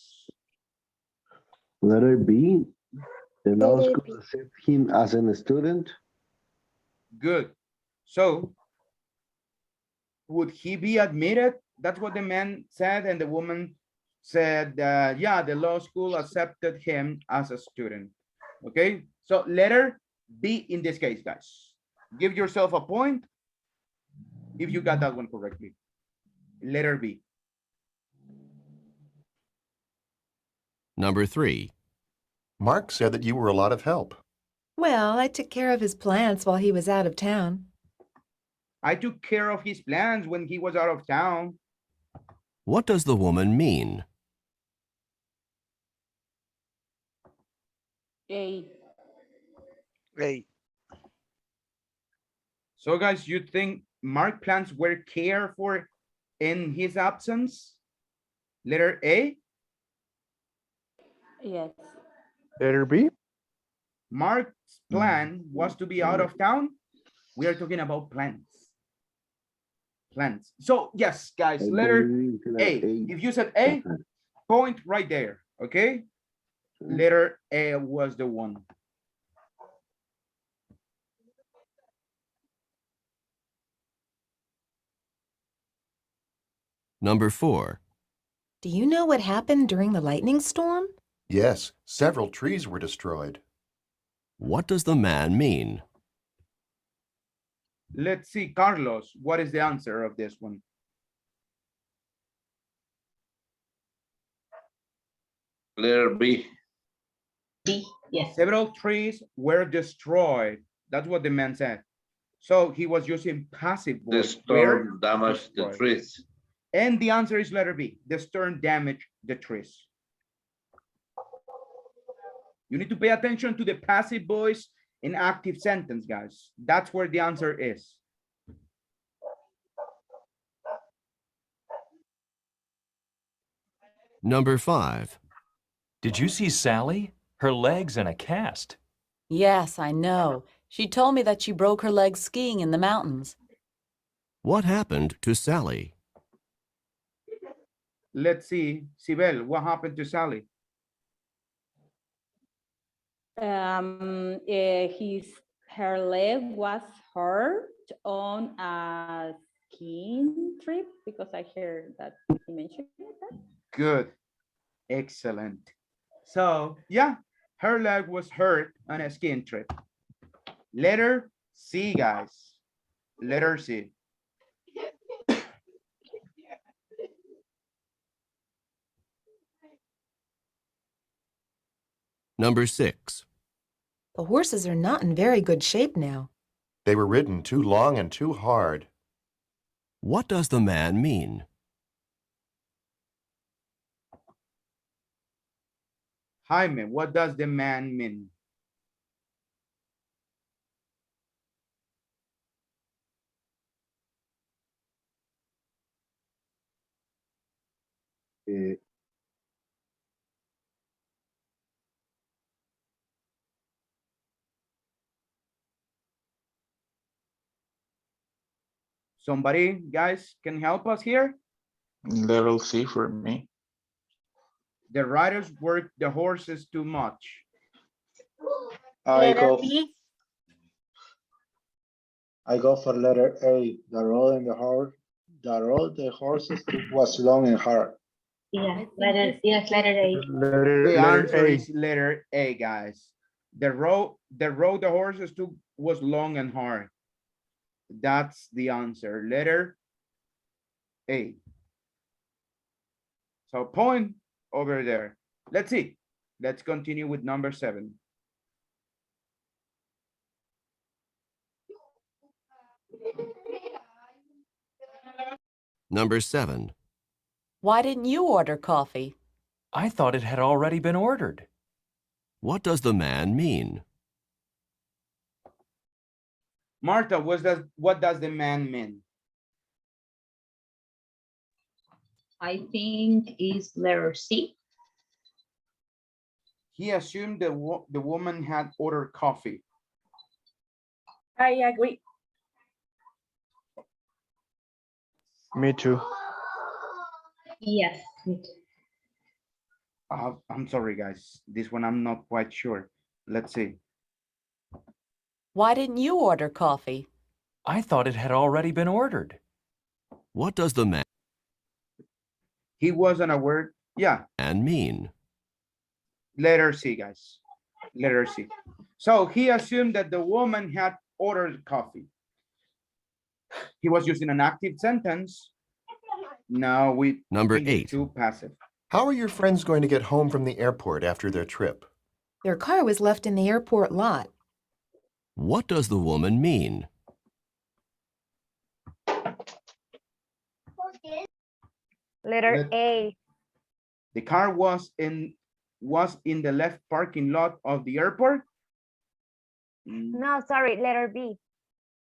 Letter B. The law Letter school accepts him as a student. Good. So, would he be admitted? That's what the man said, and the woman said, yeah, the law school accepted him as a student. Okay, so letter B in this case, guys. Give yourself a point if you got that one correctly. Letter B. Number 3. Mark said that you were a lot of help. Well, I took care of his plants while he was out of town. I took care of his plans when he was out of town. What does the woman mean? A. So guys, you think Mark plans were cared for in his absence? Letter A. Yes. Letter B. Mark's plan was to be out of town. We are talking about plans. Plans. So yes, guys, letter A. If you said A, point right there, okay? Letter A was the one. Number 4. Do you know what happened during the lightning storm? Yes, several trees were destroyed. What does the man mean? Let's see, Carlos, what is the answer of this one? Letter B. B, yes. Several trees were destroyed. That's what the man said. So he was using passive The voice. Where storm damaged the destroyed. trees. And the answer is letter B. The storm damaged the trees. You need to pay attention to the passive voice in active sentence, guys. That's where the answer is. Number 5. Did you see Sally? Her leg's in a cast. Yes, I know. She told me that she broke her leg skiing in the mountains. What happened to Sally? Let's see, Sibel, what happened to Sally? Her leg was hurt on a skiing trip because I heard that he mentioned that. Good, excellent. So yeah, her leg was hurt on a skiing trip. Letter C, guys. Letter C. Number 6. The horses are not in very good shape now. They were ridden too long and too hard. What does the man mean? Jaime, what does the man mean? Somebody, guys, can help us here? Level C for me. The riders work the horses too much. I go for letter A. The road the horses was long and hard. Yes, letter A. The answer is letter A, guys. The road the horses took was long and hard. That's the answer. Letter A. So point over there. Let's see. Let's continue with number 7. Number 7. Why didn't you order coffee? I thought it had already been ordered. What does the man mean? Martha, what does the man mean? I think is letter C. He assumed the woman had ordered coffee. I agree. Me too. Yes, me too. I'm sorry, guys. This one I'm not quite sure. Let's see. Why didn't you order coffee? I thought it had already been ordered. What does the man He wasn't aware. Yeah. mean? Letter C, guys. Letter C. So he assumed that the woman had ordered coffee. He was using an active sentence. Now we Number 8. Too passive. How are your friends going to get home from the airport after their trip? Their car was left in the airport lot. What does the woman mean? Letter A. The car was in the left parking lot of the airport. No, sorry, letter B.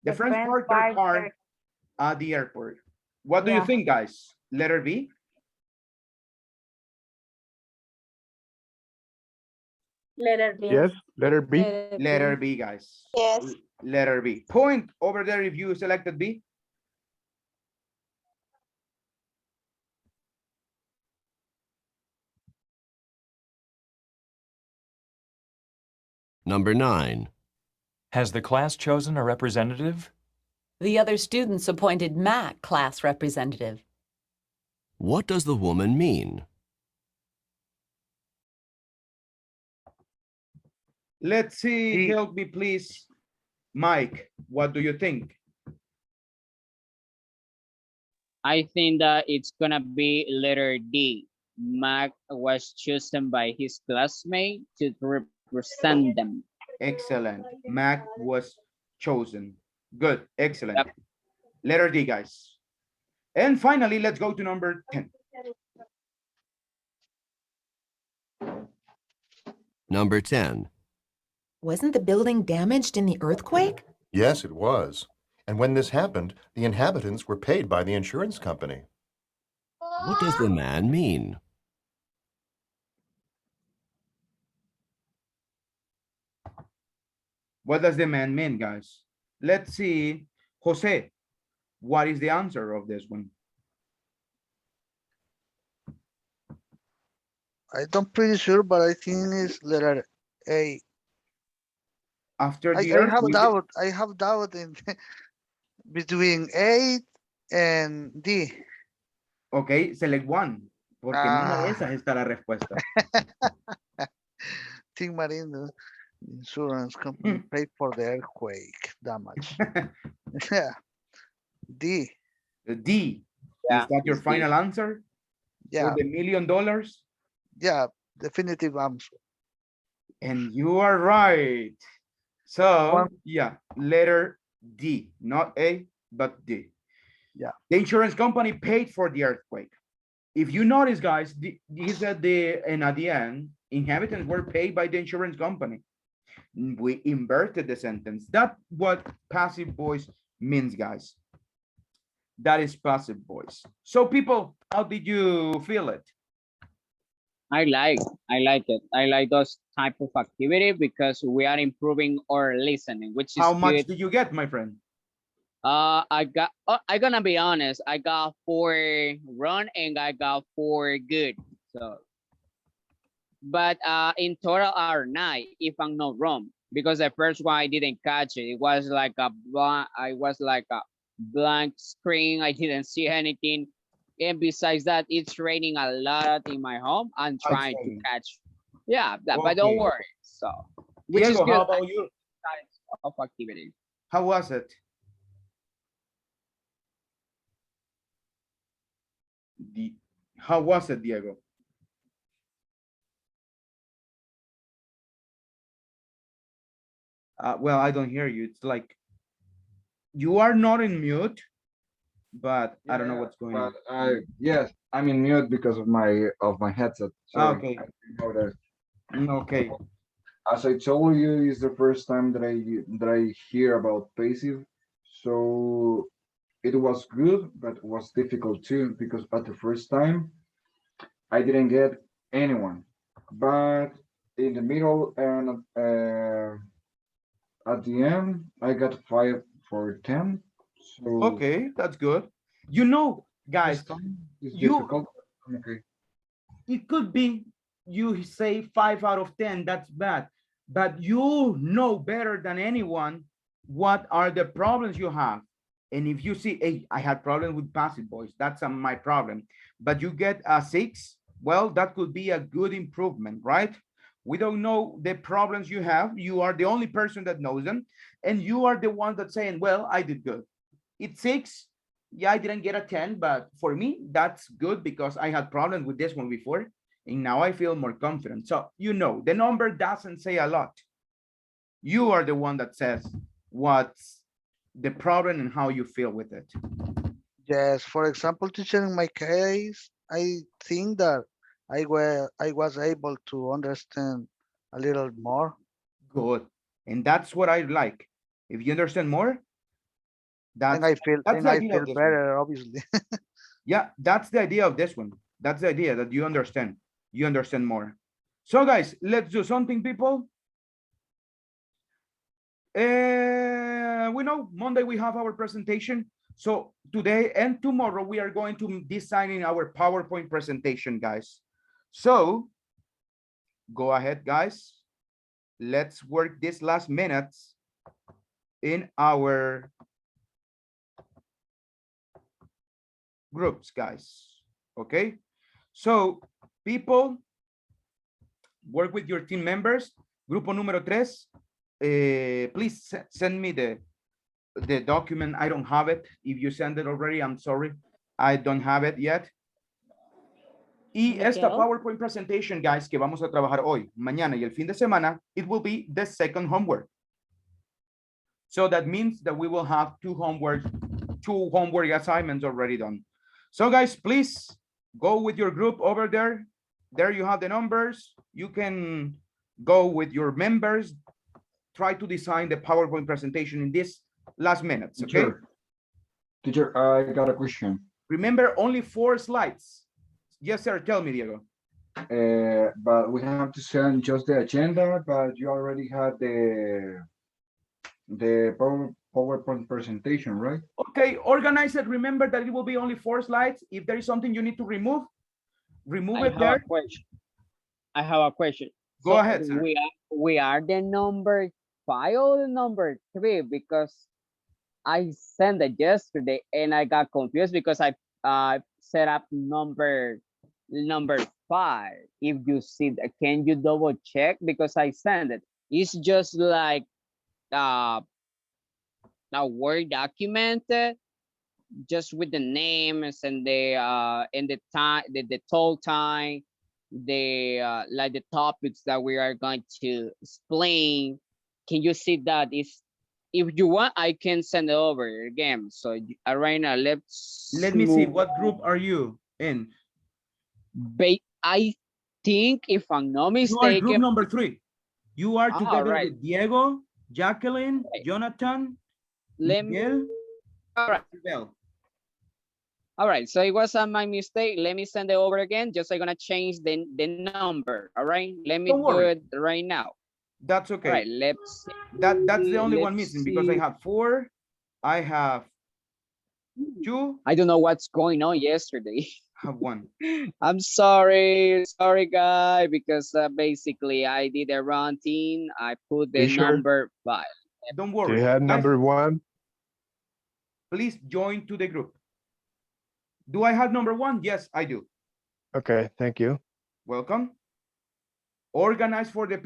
The friends parked their car at the airport. What do you think, guys? Letter B? Letter B. Yes, letter B. Letter B, guys. Yes. Letter B. Point over there if you selected B. Number 9. Has the class chosen a representative? The other students appointed Matt class representative. What does the woman mean? Let's see, D. help me please. Mike, what do you think? I think that it's gonna be letter D. Mac was chosen by his classmate to represent them. Excellent. Mac was chosen. Good, excellent. Yep. Letter D, guys. And finally, let's go to number 10. Number 10. Wasn't the building damaged in the earthquake? Yes, it was. And when this happened, the inhabitants were paid by the insurance company. What does the man mean? What does the man mean, guys? Let's see. Jose, what is the answer of this one? I don't pretty sure, but I think it's letter A. After the I have earthquake. doubt. I have doubt in between A and D. Ok, select one. Porque en una de esas está la respuesta. Think Marine insurance company paid for the earthquake damage. Yeah. D. The D. Yeah, Is that your it's D. final answer? Yeah. For the $1 million? Yeah, definitive answer. And you are right. So, One. yeah, letter D, not A, but D. Yeah. The insurance company paid for the earthquake. If you notice, guys, he said and at the end, inhabitants were paid by the insurance company. We inverted the sentence. That's what passive voice means, guys. That is passive voice. So, people, how did you feel it? I like it. I like those type of activity because we are improving our listening, which is How much good. did you get, my friend? I gonna be honest. I got 4 wrong and I got 4 good. So, but in total are 9 if I'm not wrong, because the first one I didn't catch it. It was like a blank screen. I didn't see anything. And besides that, it's raining a lot in my home. I'm trying to catch. Yeah, that, but don't Okay. worry. So, which Diego, is good. how about you? Types of activity. How was it? How was it, Diego? Well, I don't hear you. It's like you are not in mute, but I don't know what's going on. Yes, I'm in mute because of my headset. Sorry. Okay. I didn't know that. Okay. As I told you, it's the first time that I hear about passive. So it was good, but it was difficult too because at the first time I didn't get anyone. But in the middle and at the end, I got 5 for 10. So Okay, that's good. You know, guys, this time is you difficult. Okay. it could be you say 5 out of 10, that's bad, but you know better than anyone what are the problems you have. And if you see, hey, I had problems with passive voice, that's my problem, but you get a 6, well, that could be a good improvement, right? We don't know the problems you have. You are the only person that knows them, and you are the one that's saying, well, I did good. It's 6. Yeah, I didn't get a 10, but for me, that's good because I had problems with this one before, and now I feel more confident. So, you know, the number doesn't say a lot. You are the one that says what's the problem and how you feel with it. Yes, for example, teacher, in my case, I think that I was able to understand a little more. Good. And that's what I like. If you understand more, that's And I feel the idea of this one. better, obviously. Yeah, that's the idea of this one. That's the idea, that you understand more. So guys, let's do something, people. We know Monday we have our presentation. So today and tomorrow we are going to designing our PowerPoint presentation, guys. So go ahead, guys. Let's work this last minutes in our groups, guys. Okay. So people, work with your team members. Grupo número 3, please send me the document. I don't have it. If you send it already, I'm sorry. I don't have it yet. Y esta Miguel? PowerPoint presentation, guys, que vamos a trabajar hoy, mañana y el fin de semana, it will be the second homework. So that means that we will have two homework assignments already done. So guys, please go with your group over there. There you have the numbers. You can go with your members. Try to design the PowerPoint presentation in this last minutes, okay? Teacher, I got a question. Remember, only 4 slides. Yes, sir. Tell me, Diego. But we have to send just the agenda, but you already had the PowerPoint presentation, right? Okay, organize it. Remember that it will be only 4 slides. If there is something you need to remove it there. I have a question. Go ahead, sir. We are the number 5 or the number 3 because I sent it yesterday and I got confused because I set up number 5. If you see that, can you double check because I sent it? It's just like a Word document, just with the names and the time, the total time, like the topics that we are going to explain. Can you see that? If you want, I can send it over again. So right now, let me see. What group are you in? I think, if I'm not mistaken, you are group number 3. You are together right. with Diego, Jacqueline, Jonathan, Miguel. All right. All right, so it was my mistake. Let me send it over again. Just I'm gonna change the number. All right, let me do it right now. That's okay. All right, let's. That's the only one missing because I have 4. I have 2. I don't know what's going on yesterday. Have 1. I'm sorry, guy, because basically I did a wrong thing. I put the number 5. Don't worry. Do you have number 1? Please join to the group. Do I have number 1? Yes, I do. Okay, thank you. Welcome. Organize for the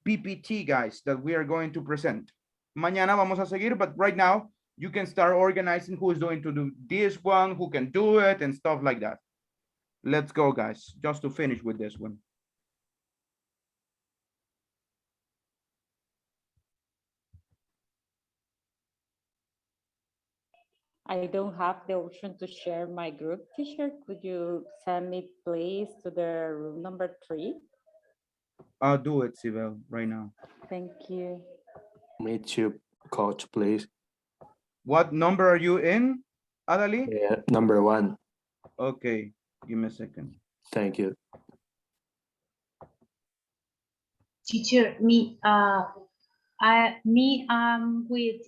PPT, guys, that we are going to present. Mañana vamos a seguir, but right now you can start organizing who is going to do this one, who can do it, and stuff like that. Let's go, guys, just to finish with this one. I don't have the option to share my group, teacher. Could you send me, please, to the room number 3? I'll do it, Sibel, right now. Thank you. Me too, coach, please. What number are you in, Adali? Number 1. Okay, give me a second. Thank you. Teacher, I'm with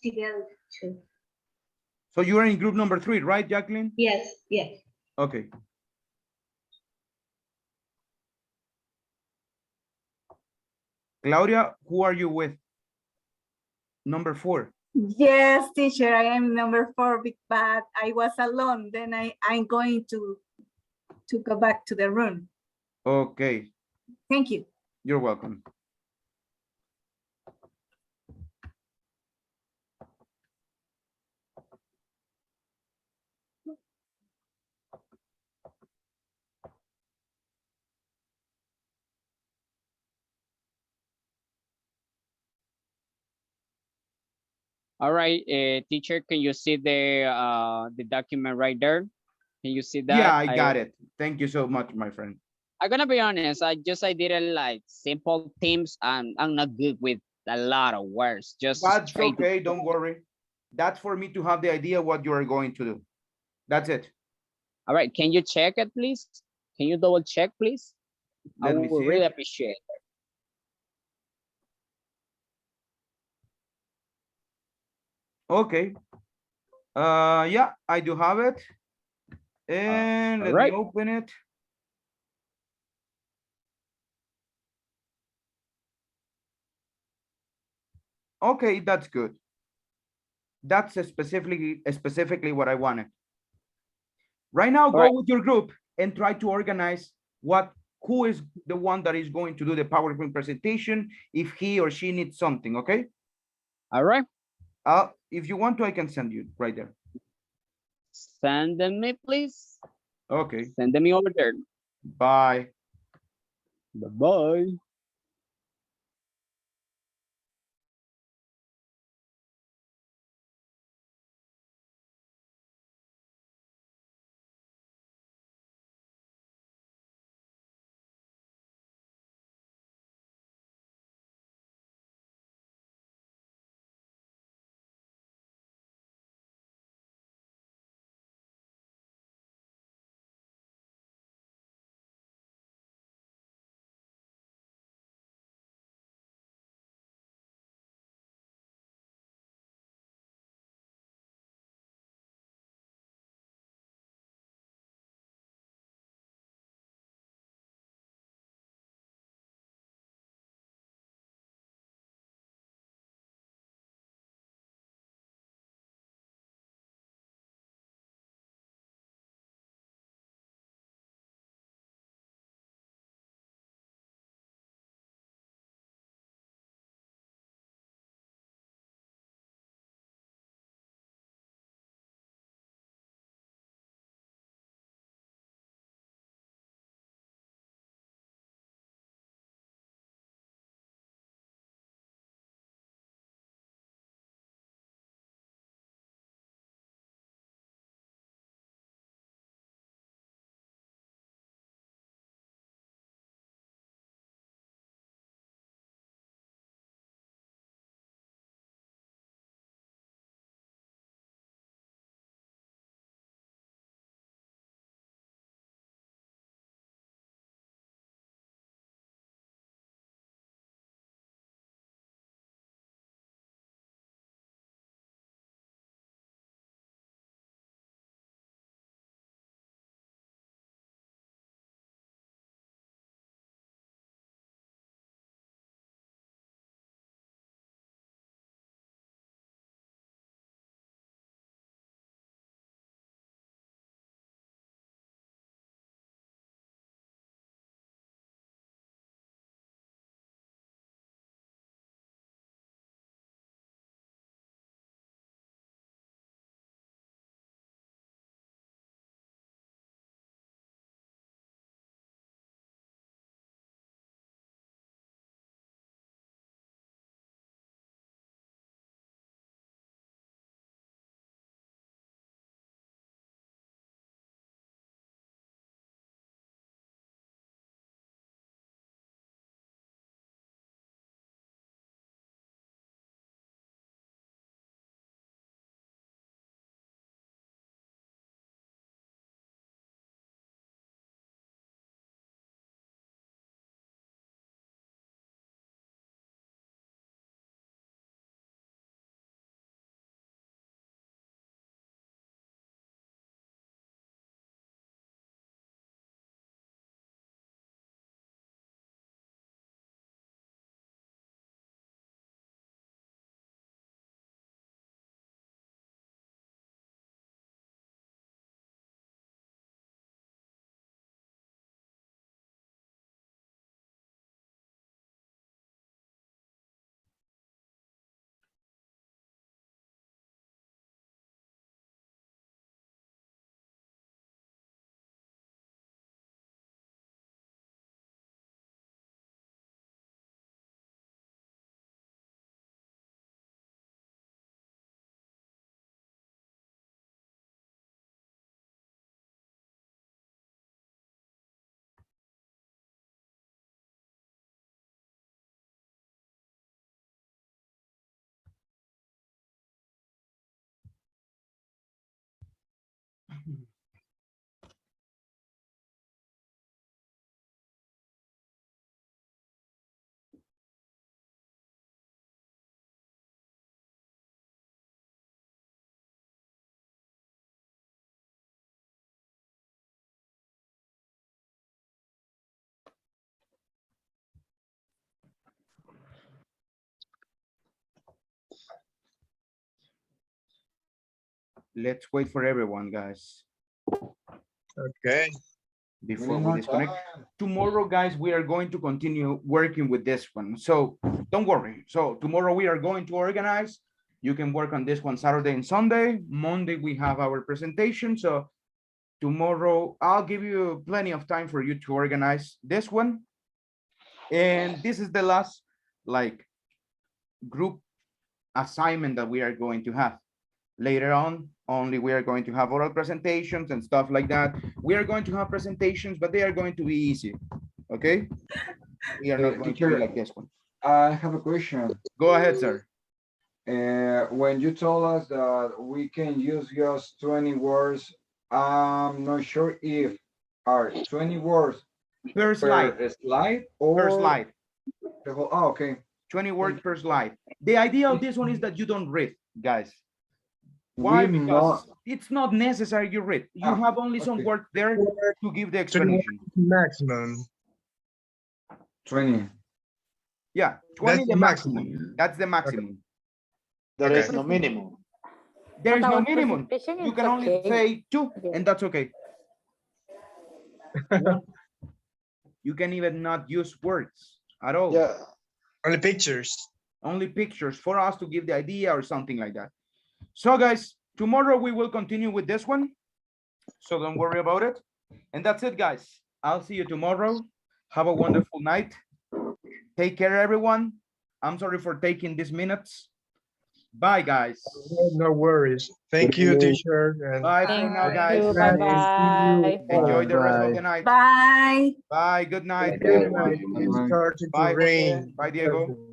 Sibel too. So you are in group number 3, right, Jacqueline? Yes, yes. Okay. Claudia, who are you with? Number 4. Yes, teacher, I am number 4, but I was alone. Then I'm going to go back to the room. Okay. Thank you. You're welcome. All right, teacher, can you see the document right there? Can you see that? Yeah, I got it. Thank you so much, my friend. I'm gonna be honest. I did it like simple themes. I'm not good with a lot of words. Just that's okay. Don't worry. That's for me to have the idea what you are going to do. That's it. All right. Can you check it, please? Can you double check, please? I would really appreciate it. Okay. Yeah, I do have it. And let me open it. Okay, that's good. That's specifically what I wanted. Right now, go with your group and try to organize what who is the one that is going to do the PowerPoint presentation if he or she needs something, okay? All right. If you want to, I can send you right there. Send them me, please. Okay. Send them me over there. Bye. Bye-bye. Let's wait for everyone, guys. Okay. before we disconnect. Tomorrow, guys, we are going to continue working with this one. So don't worry. So tomorrow we are going to organize. You can work on this one Saturday and Sunday. Monday, we have our presentation. So tomorrow, I'll give you plenty of time for you to organize this one. And this is the last like group assignment that we are going to have. Later on, only we are going to have oral presentations and stuff like that. We are going to have presentations, but they are going to be easy. Okay? We are not going to be like this one. I have a question. Go ahead, sir. When you told us that we can use just 20 words, I'm not sure if are 20 words per slide, or per slide. The whole, oh, okay. 20 words per slide. The idea of this one is that you don't read, guys. Why? Because it's not necessary you read. You have only some words there to give the explanation. Maximum. 20. Yeah, 20 the maximum. That's the maximum. There is no minimum. There is no minimum. You can only say 2, and that's okay. You can even not use words at all. Yeah. Only pictures. Only pictures for us to give the idea or something like that. So guys, tomorrow we will continue with this one. So don't worry about it. And that's it, guys. I'll see you tomorrow. Have a wonderful night. Take care, everyone. I'm sorry for taking these minutes. Bye, guys. No worries. Thank you, teacher. And bye for now, guys. Bye-bye. Enjoy the rest of the night. Bye. Bye. Good night, everyone. everyone. It's starting to Bye, rain. Bye, Diego.